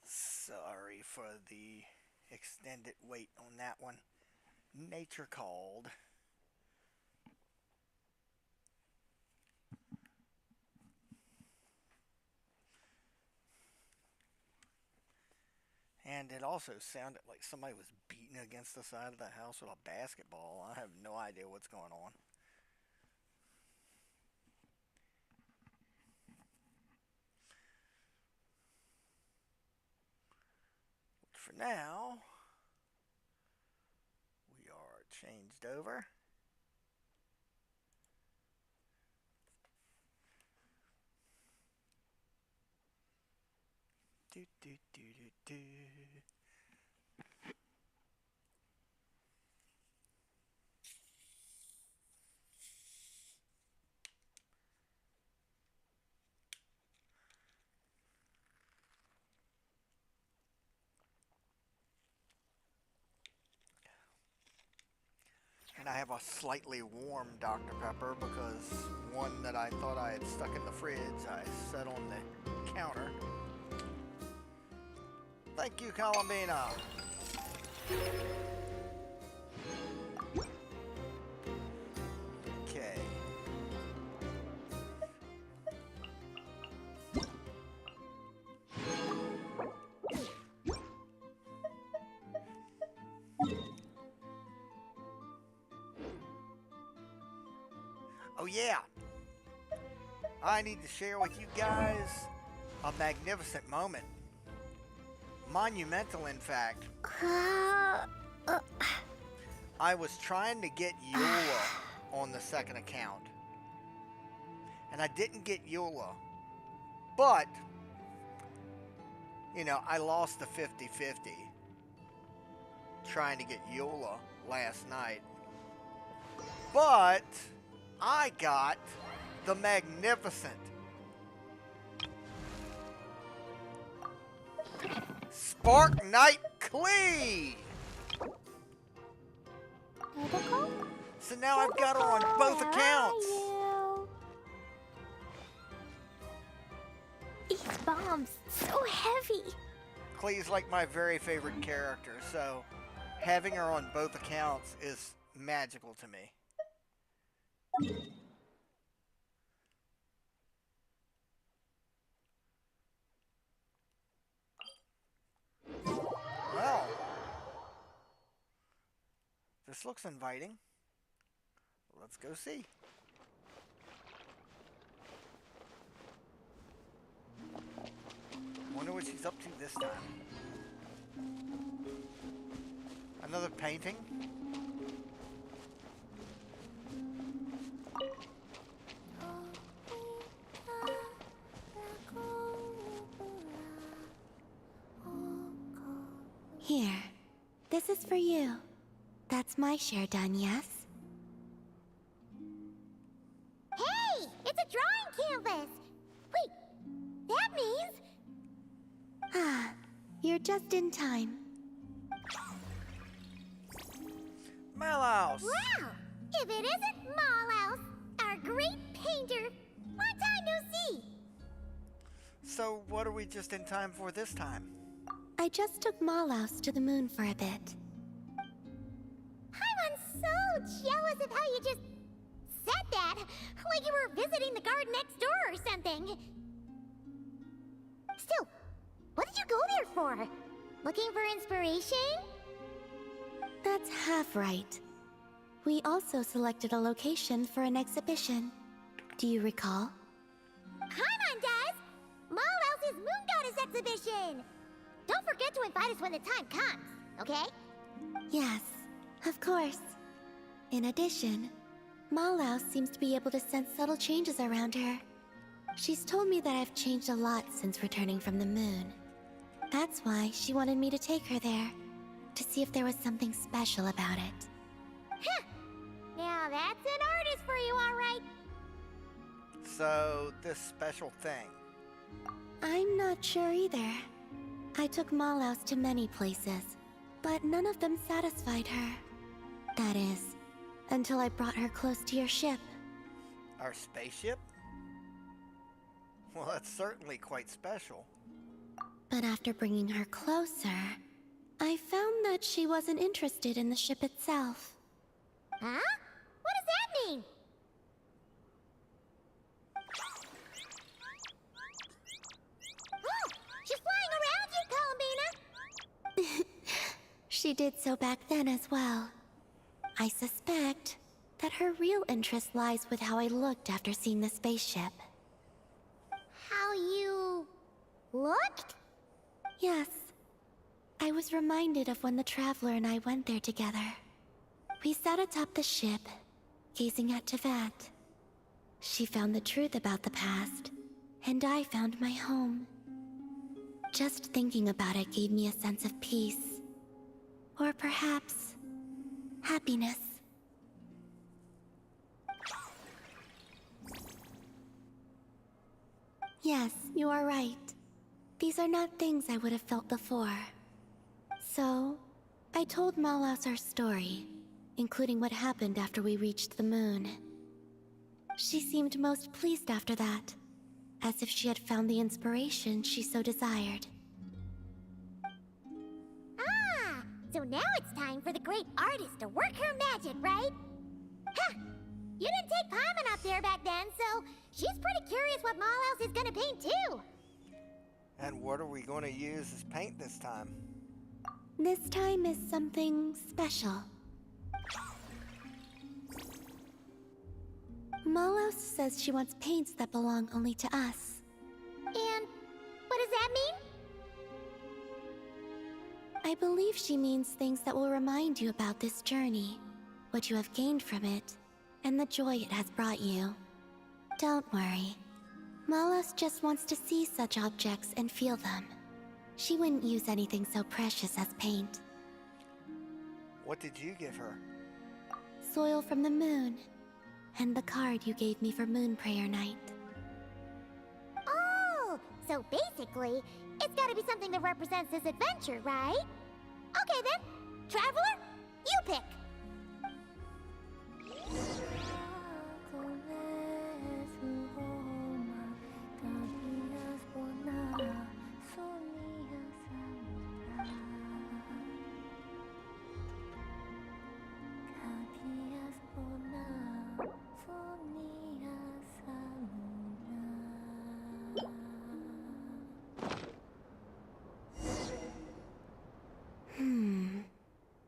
Sorry for the extended wait on that one. Nature called. And it also sounded like somebody was beating against the side of the house with a basketball. I have no idea what's going on. For now, we are changed over. Do, do, do, do, do. And I have a slightly warm Dr. Pepper because one that I thought I had stuck in the fridge, I set on the counter. Thank you, Columbina. Okay. Oh yeah, I need to share with you guys a magnificent moment. Monumental, in fact. I was trying to get Eula on the second account. And I didn't get Eula. But, you know, I lost the 50-50 trying to get Eula last night. But I got the magnificent Spark Knight Klee! So now I've got her on both accounts. These bombs, so heavy. Klee's like my very favorite character, so having her on both accounts is magical to me. Well, this looks inviting. Let's go see. Wonder what she's up to this time. Another painting? Here, this is for you. That's my share done, yes? Hey! It's a drawing canvas! Wait, that means... Ah, you're just in time. Mallouse! Wow! If it isn't Mallouse, our great painter! Long time no see! So what are we just in time for this time? I just took Mallouse to the moon for a bit. I'm so jealous of how you just said that, like you were visiting the garden next door or something. Still, what did you go there for? Looking for inspiration? That's half right. We also selected a location for an exhibition. Do you recall? Paimon does! Mallouse's Moon Goddess exhibition! Don't forget to invite us when the time comes, okay? Yes, of course. In addition, Mallouse seems to be able to sense subtle changes around her. She's told me that I've changed a lot since returning from the moon. That's why she wanted me to take her there, to see if there was something special about it. Huh! Now that's an artist for you, all right. So, this special thing. I'm not sure either. I took Mallouse to many places, but none of them satisfied her. That is, until I brought her close to your ship. Our spaceship? Well, that's certainly quite special. But after bringing her closer, I found that she wasn't interested in the ship itself. Huh? What does that mean? Oh, she's flying around you, Columbina! She did so back then as well. I suspect that her real interest lies with how I looked after seeing the spaceship. How you... looked? Yes. I was reminded of when the Traveler and I went there together. We sat atop the ship, gazing at Tevat. She found the truth about the past, and I found my home. Just thinking about it gave me a sense of peace. Or perhaps... happiness. Yes, you are right. These are not things I would have felt before. So, I told Mallouse our story, including what happened after we reached the moon. She seemed most pleased after that, as if she had found the inspiration she so desired. Ah! So now it's time for the great artist to work her magic, right? Ha! You didn't take Paimon up there back then, so she's pretty curious what Mallouse is gonna paint too. And what are we going to use as paint this time? This time is something special. Molos says she wants paints that belong only to us. And what does that mean? I believe she means things that will remind you about this journey, what you have gained from it, and the joy it has brought you. Don't worry. Molos just wants to see such objects and feel them. She wouldn't use anything so precious as paint. What did you give her? Soil from the moon, and the card you gave me for Moon Prayer Night. Oh, so basically, it's gotta be something that represents this adventure, right? Okay then, Traveler, you pick!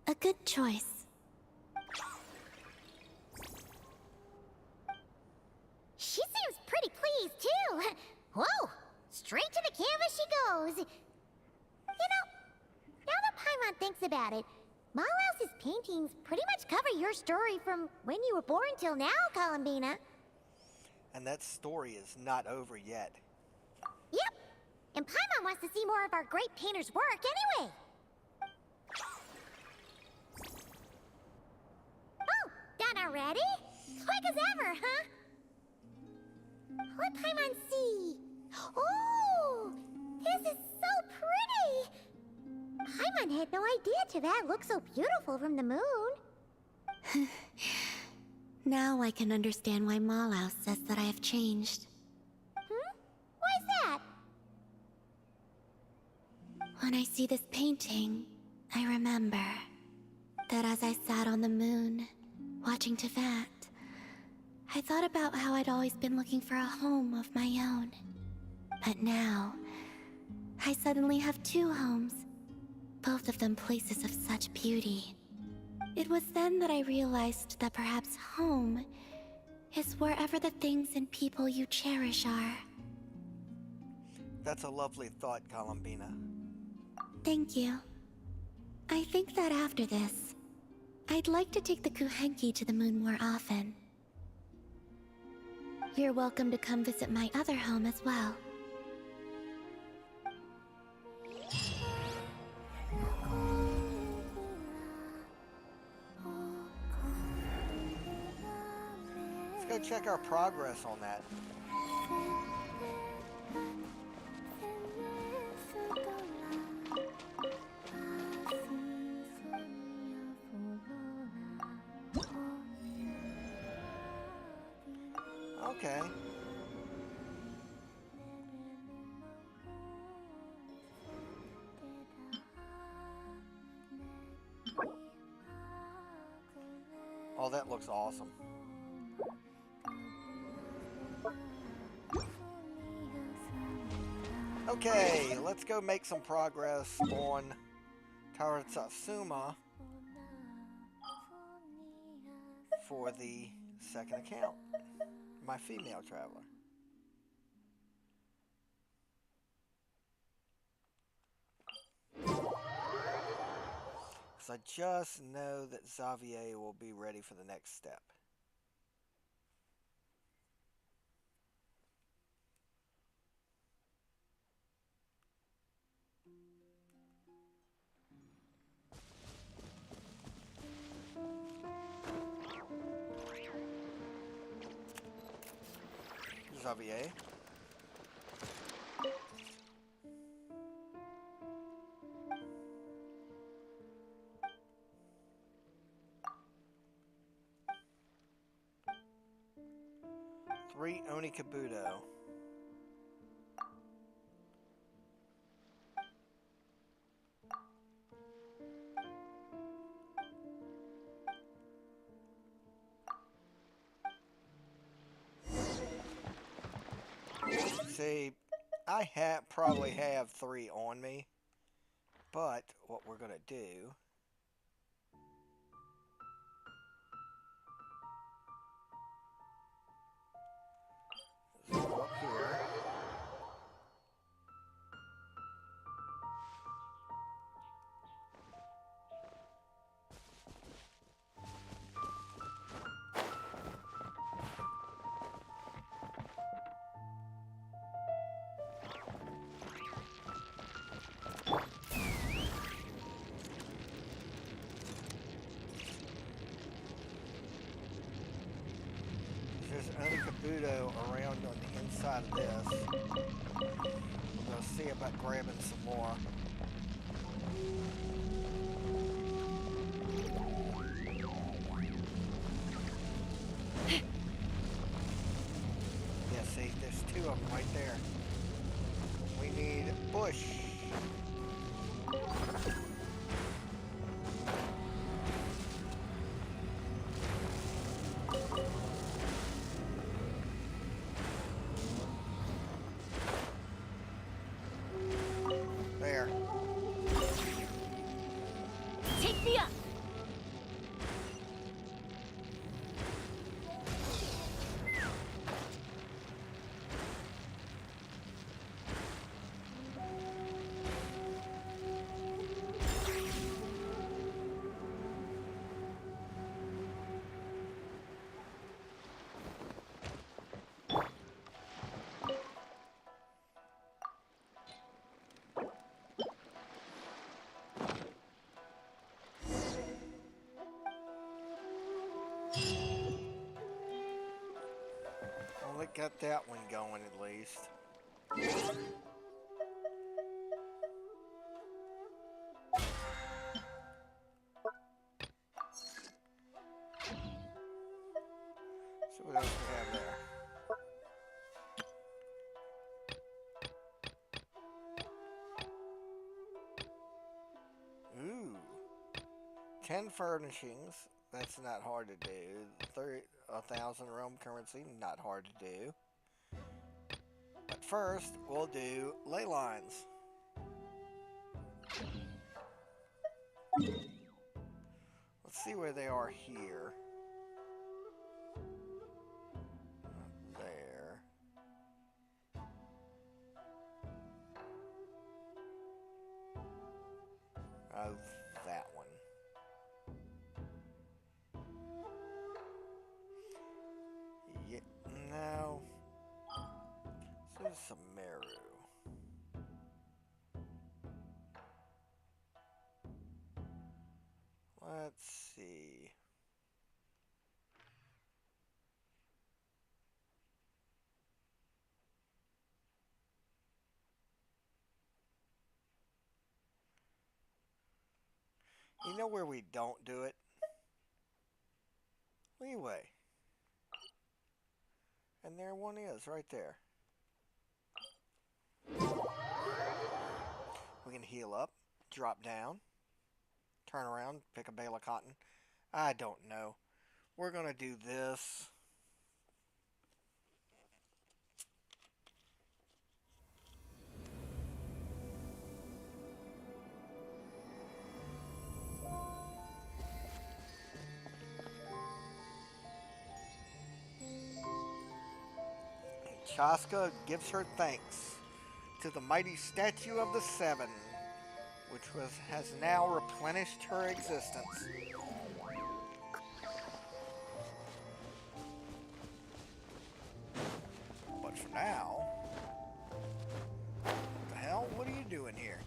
A good choice. She seems pretty pleased, too. Whoa! Straight to the canvas she goes. You know, now that Paimon thinks about it, Malhouse's paintings pretty much cover your story from when you were born till now, Columbina. And that story is not over yet. Yep. And Paimon wants to see more of our great painter's work anyway. Oh, done already? Quick as ever, huh? Let Paimon see. Oh, this is so pretty. Paimon had no idea that looked so beautiful from the moon. Now I can understand why Malhouse says that I have changed. Why's that? When I see this painting, I remember that as I sat on the moon, watching Tevat, I thought about how I'd always been looking for a home of my own. But now, I suddenly have two homes, both of them places of such beauty. It was then that I realized that perhaps home is wherever the things and people you cherish are. That's a lovely thought, Columbina. Thank you. I think that after this, I'd like to take the Kuhenki to the moon more often. You're welcome to come visit my other home as well. Let's go check our progress on that. Okay. Oh, that looks awesome. Okay, let's go make some progress on Taratsatsuma for the second account. My female traveler. Because I just know that Xavier will be ready for the next step. Xavier. Three Onikabuto. See, I probably have three on me, but what we're gonna do Albedo around on the inside of this. We're going to see about grabbing some more. Yeah, see, there's two of them right there. We need bush. There. Take me up! Well, it got that one going at least. So what else we have there? Ooh. 10 furnishings. That's not hard to do. 1,000 realm currency. Not hard to do. But first, we'll do ley lines. Let's see where they are here. There. Oh, that one. Yeah, no. This is some Meru. Let's see. You know where we don't do it? Leeway. And there one is, right there. We can heal up, drop down, turn around, pick a bale of cotton. I don't know. We're going to do this. Chaska gives her thanks to the mighty statue of the Seven, which has now replenished her existence. But for now, what the hell? What are you doing here?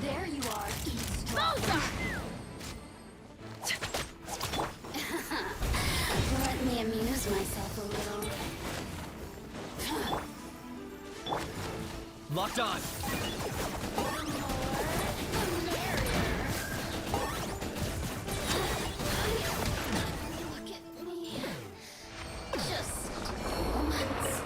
There you are, eavesdropper. Let me amuse myself a little. Locked on! Look at me. Just once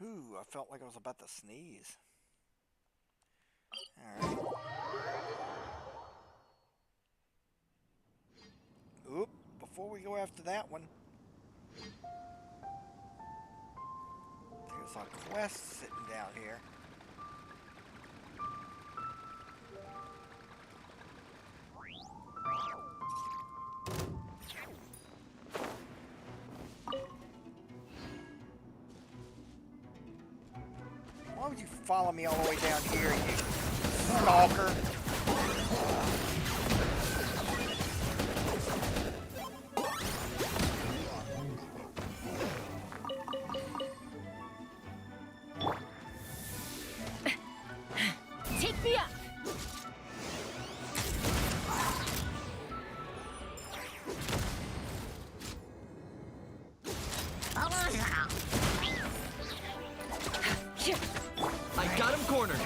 Ooh, I felt like I was about to sneeze. Alright. Oop, before we go after that one, there's a quest sitting down here. Why would you follow me all the way down here, you stalker? Take me up! I got him cornered.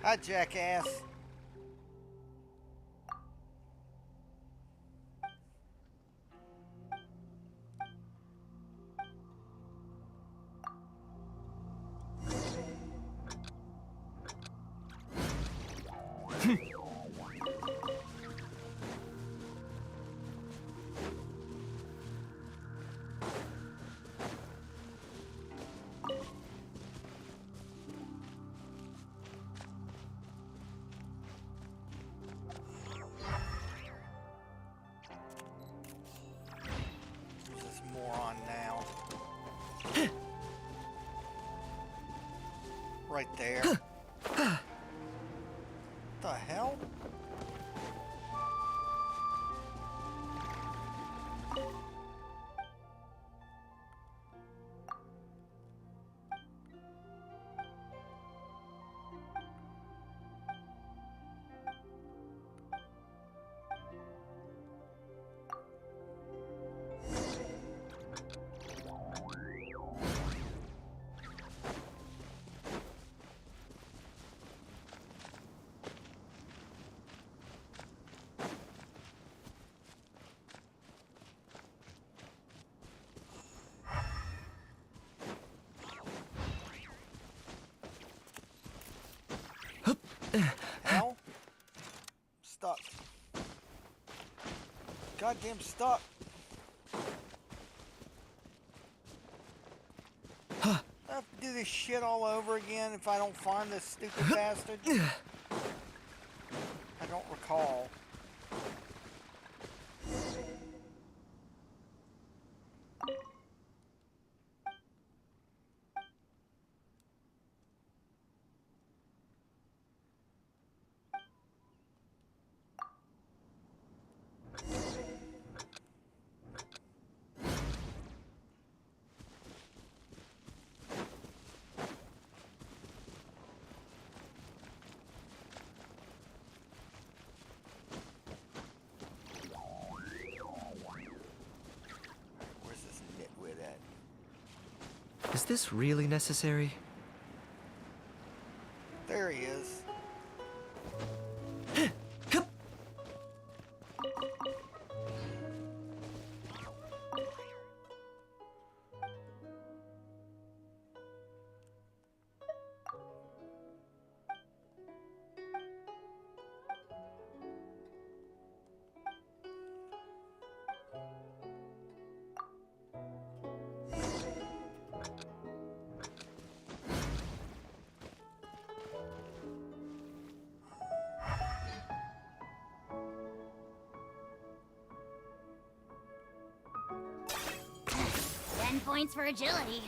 Hi, jackass. This moron now. Right there. The hell? Hell? Stuck. Goddamn stuck. I have to do this shit all over again if I don't find this stupid bastard. I don't recall. Is this really necessary? There he is. 10 points for agility.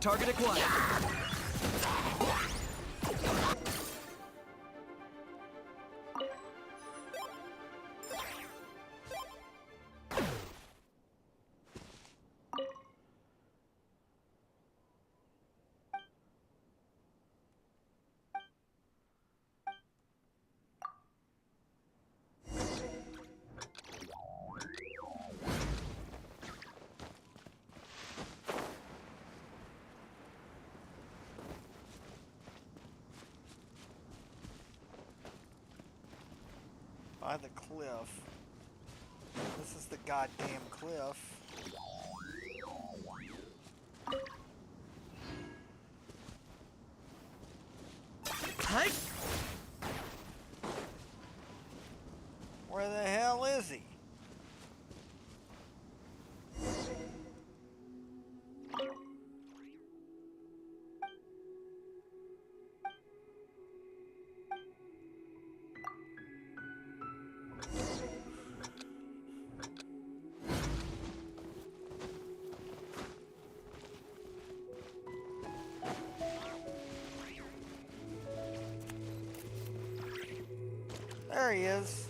Target acquired. By the cliff. This is the goddamn cliff. Hi. Where the hell is he? There he is.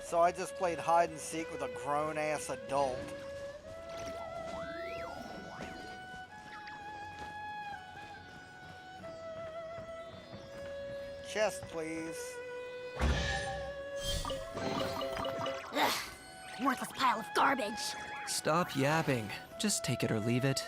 So I just played hide and seek with a grown-ass adult. Chest, please. Ugh, worthless pile of garbage. Stop yapping. Just take it or leave it.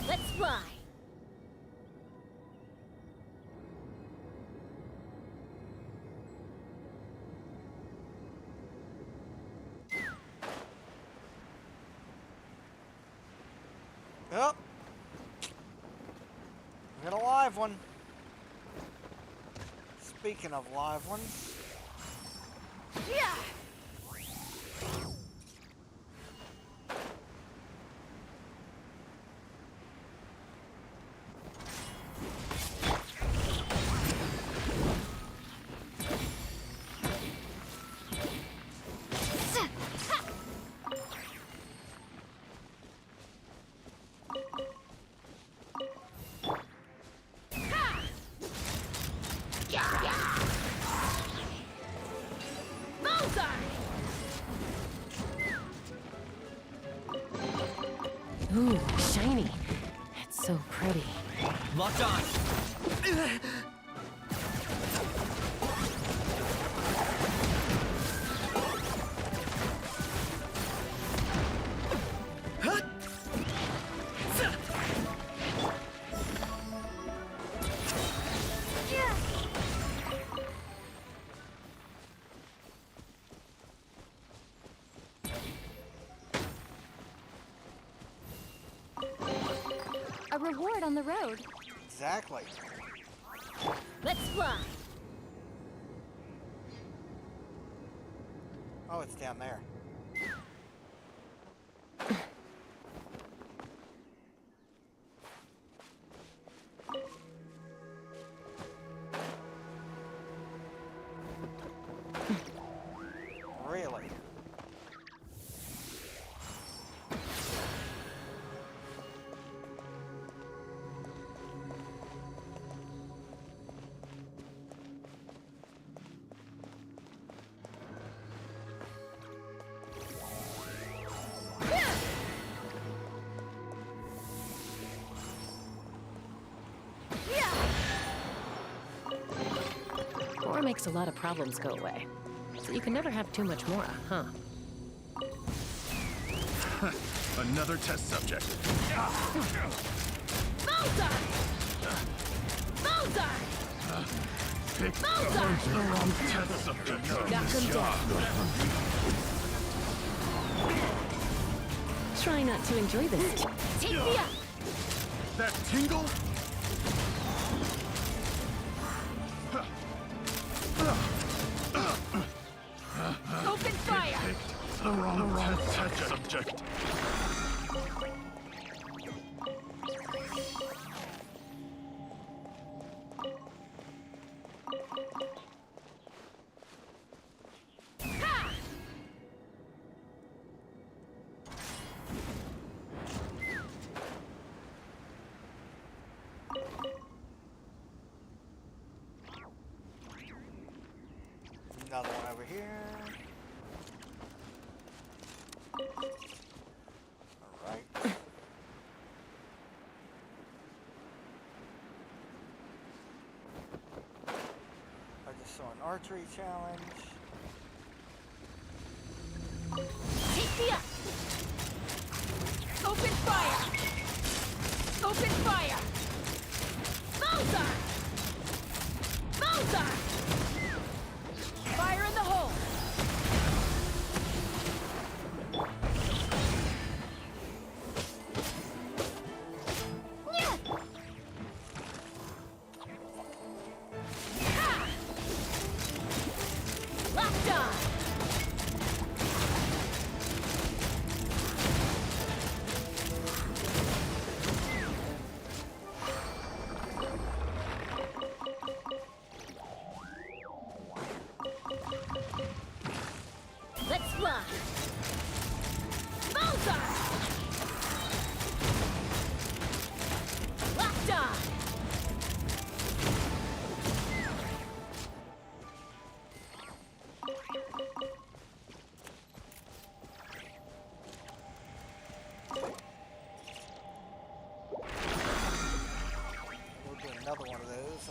Let's fly. Yep. Got a live one. Speaking of live ones. Yeah. Ooh, shiny. It's so pretty. Locked on. A reward on the road. Exactly. Let's fly. Oh, it's down there. Really? War makes a lot of problems go away. So you can never have too much more, huh? Another test subject. Bullseye! Bullseye! Pick the wrong test subject. Knock him down. Try not to enjoy this. Take me up! That tingle? Open fire! Picked the wrong test subject. Another one over here. Alright. I just saw an archery challenge. Take me up! Open fire! Open fire! Bullseye! Bullseye! Fire in the hole! Locked on! Let's fly! Bullseye! Locked on! We'll do another one of those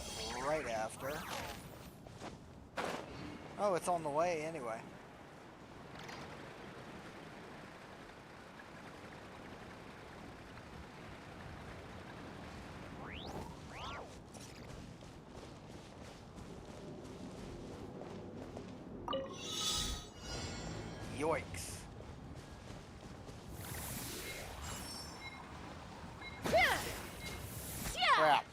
right after. Oh, it's on the way anyway. Yoicks. Crap.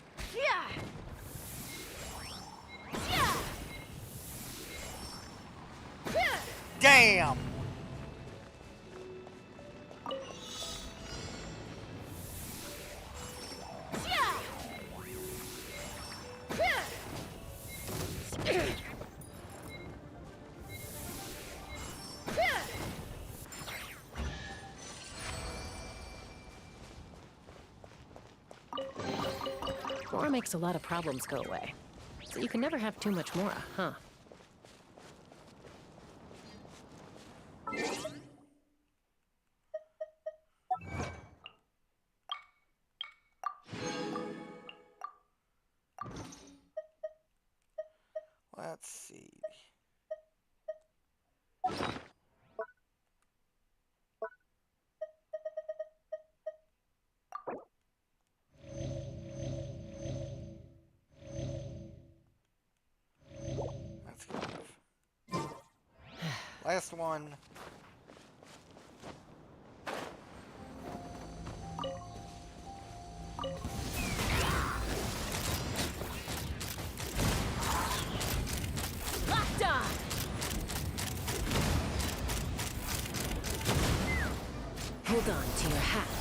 Damn! War makes a lot of problems go away. So you can never have too much more, huh? Let's see. That's good enough. Last one. Locked on! Hold on to your hats.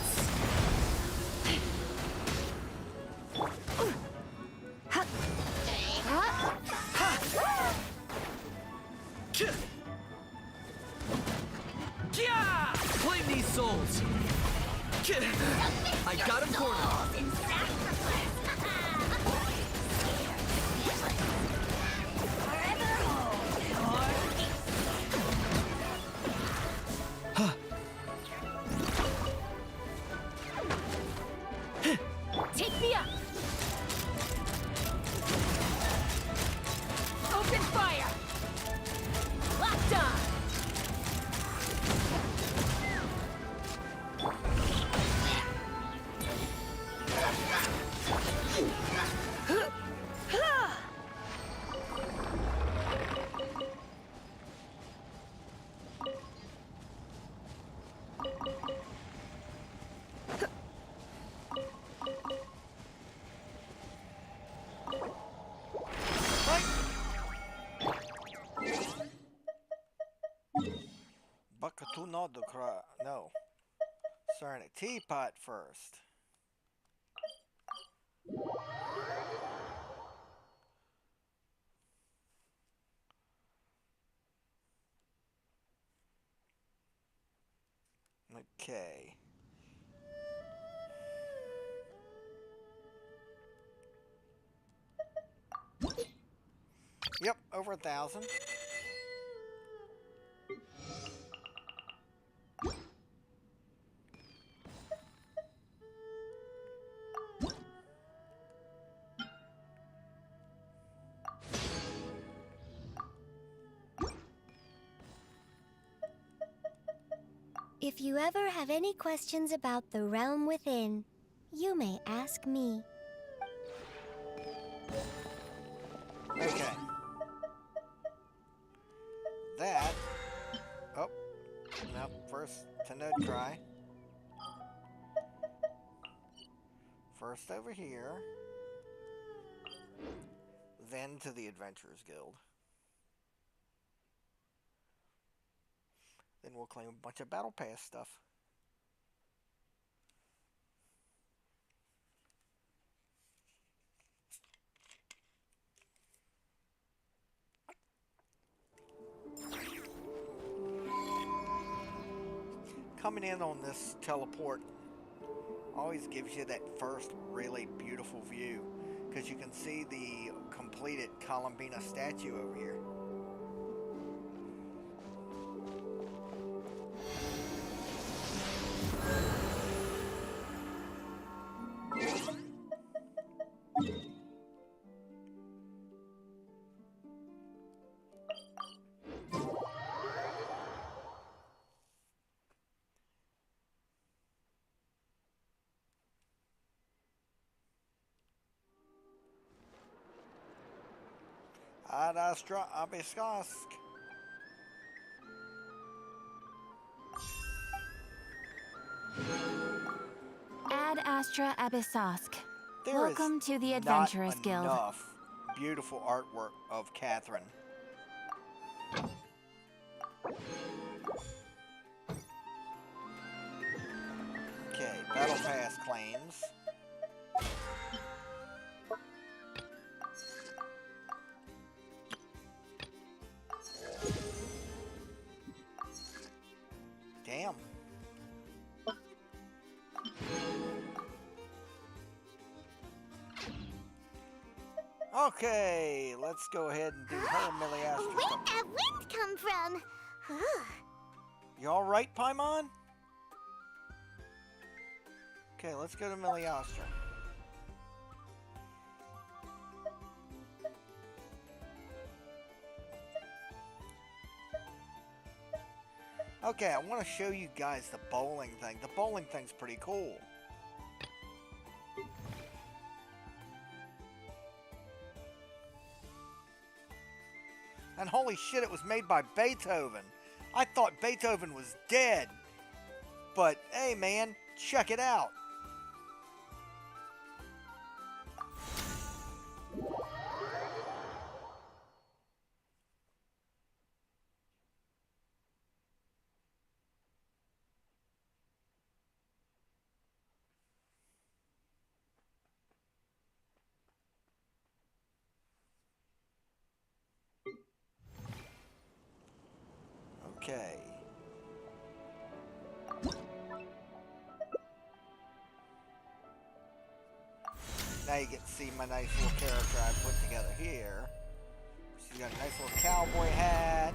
not the cry. No. Starting a teapot first. Okay. Yep, over 1,000. If you ever have any questions about the realm within, you may ask me. Okay. That. Oh. No, first to Node Cry. First over here. Then to the Adventurers Guild. Then we'll claim a bunch of Battle Pass stuff. Coming in on this teleport always gives you that first really beautiful view, because you can see the completed Columbina statue over here. Ad Astra Abyskosk. Ad Astra Abyskosk. There Welcome is to the not Adventurers Guild. enough beautiful artwork of Catherine. Okay, Battle Pass claims. Damn. Okay, let's go ahead and do her Millie Astra Where'd stuff. that wind come from? You alright, Paimon? Okay, let's go to Millie Astra. Okay, I want to show you guys the bowling thing. The bowling thing's pretty cool. And holy shit, it was made by Beethoven. I thought Beethoven was dead. But hey man, check it out. Okay. Now you get to see my nice little character I put together here. She's got a nice little cowboy hat.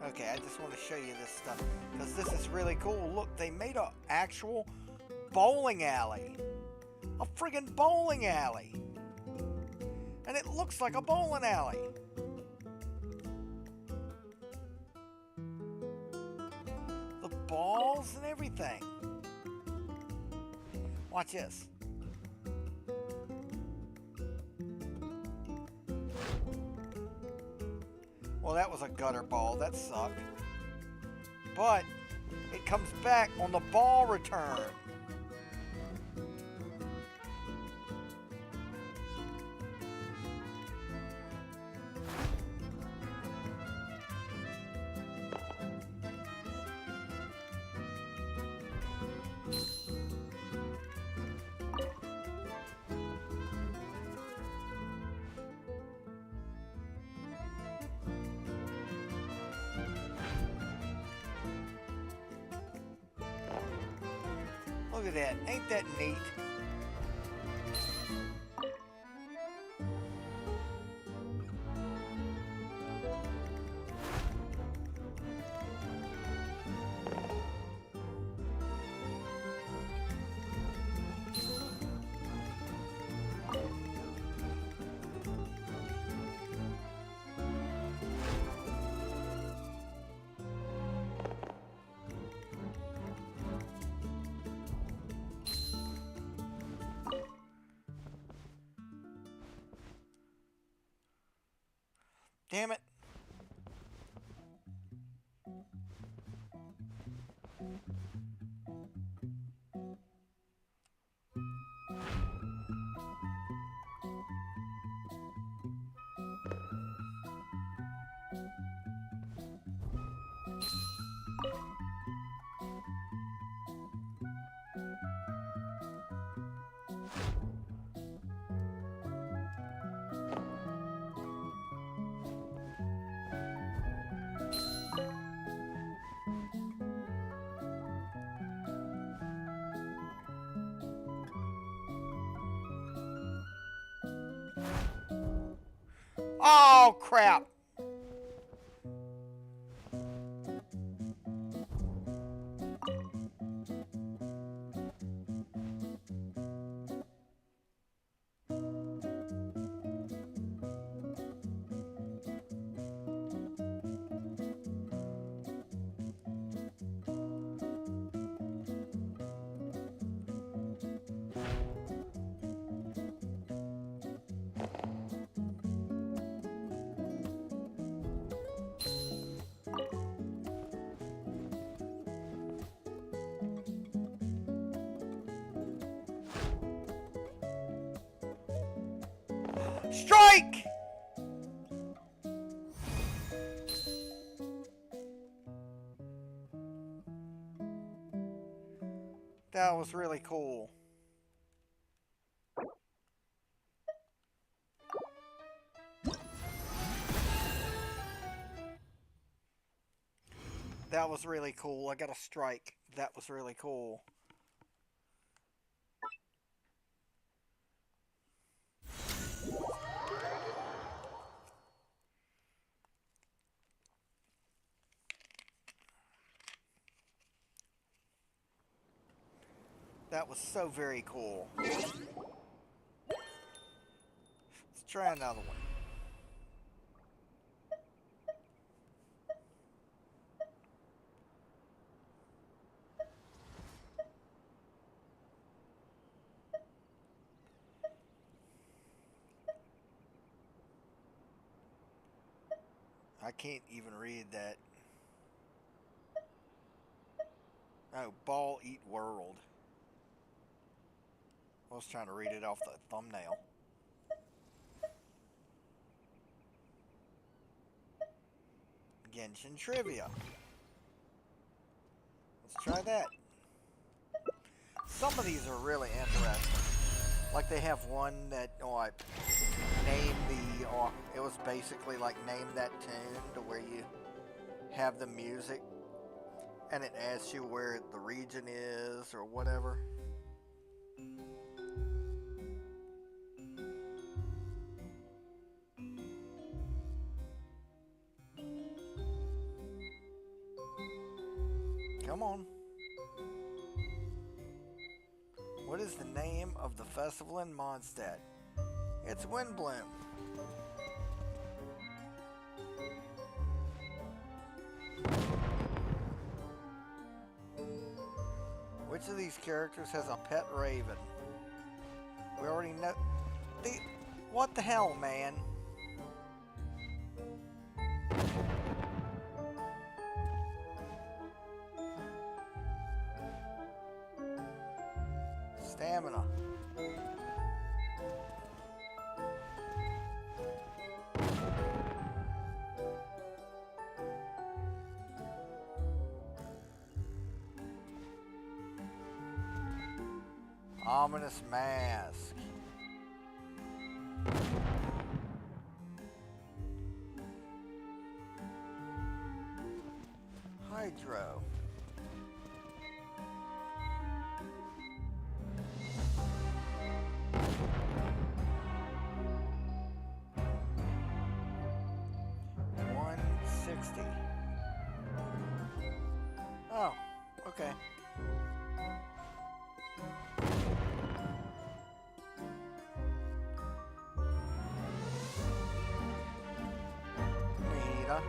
Okay, I just want to show you this stuff because this is really cool. Look, they made an actual bowling alley. A friggin' bowling alley. And it looks like a bowling alley. The balls and everything. Watch this. Well, that was a gutter ball. That sucked. But It comes back on the ball return. Look at that. Ain't that neat? Damn it. Oh, crap. Strike! That was really cool. That was really cool. I got a strike. That was really cool. That was so very cool. Let's try another one. I can't even read that. Oh, Ball Eat World. I was trying to read it off the thumbnail. Genshin Trivia. Let's try that. Some of these are really interesting. Like they have one that, name the, it was basically like name that tune to where you have the music and it asks you where the region is or whatever. Come on. What is the name of the festival in Mondstadt? It's Windbloom. Which of these characters has a pet raven? We already know. What the hell, man? Ominous mask. Hydro. $160. Oh, okay. Nita.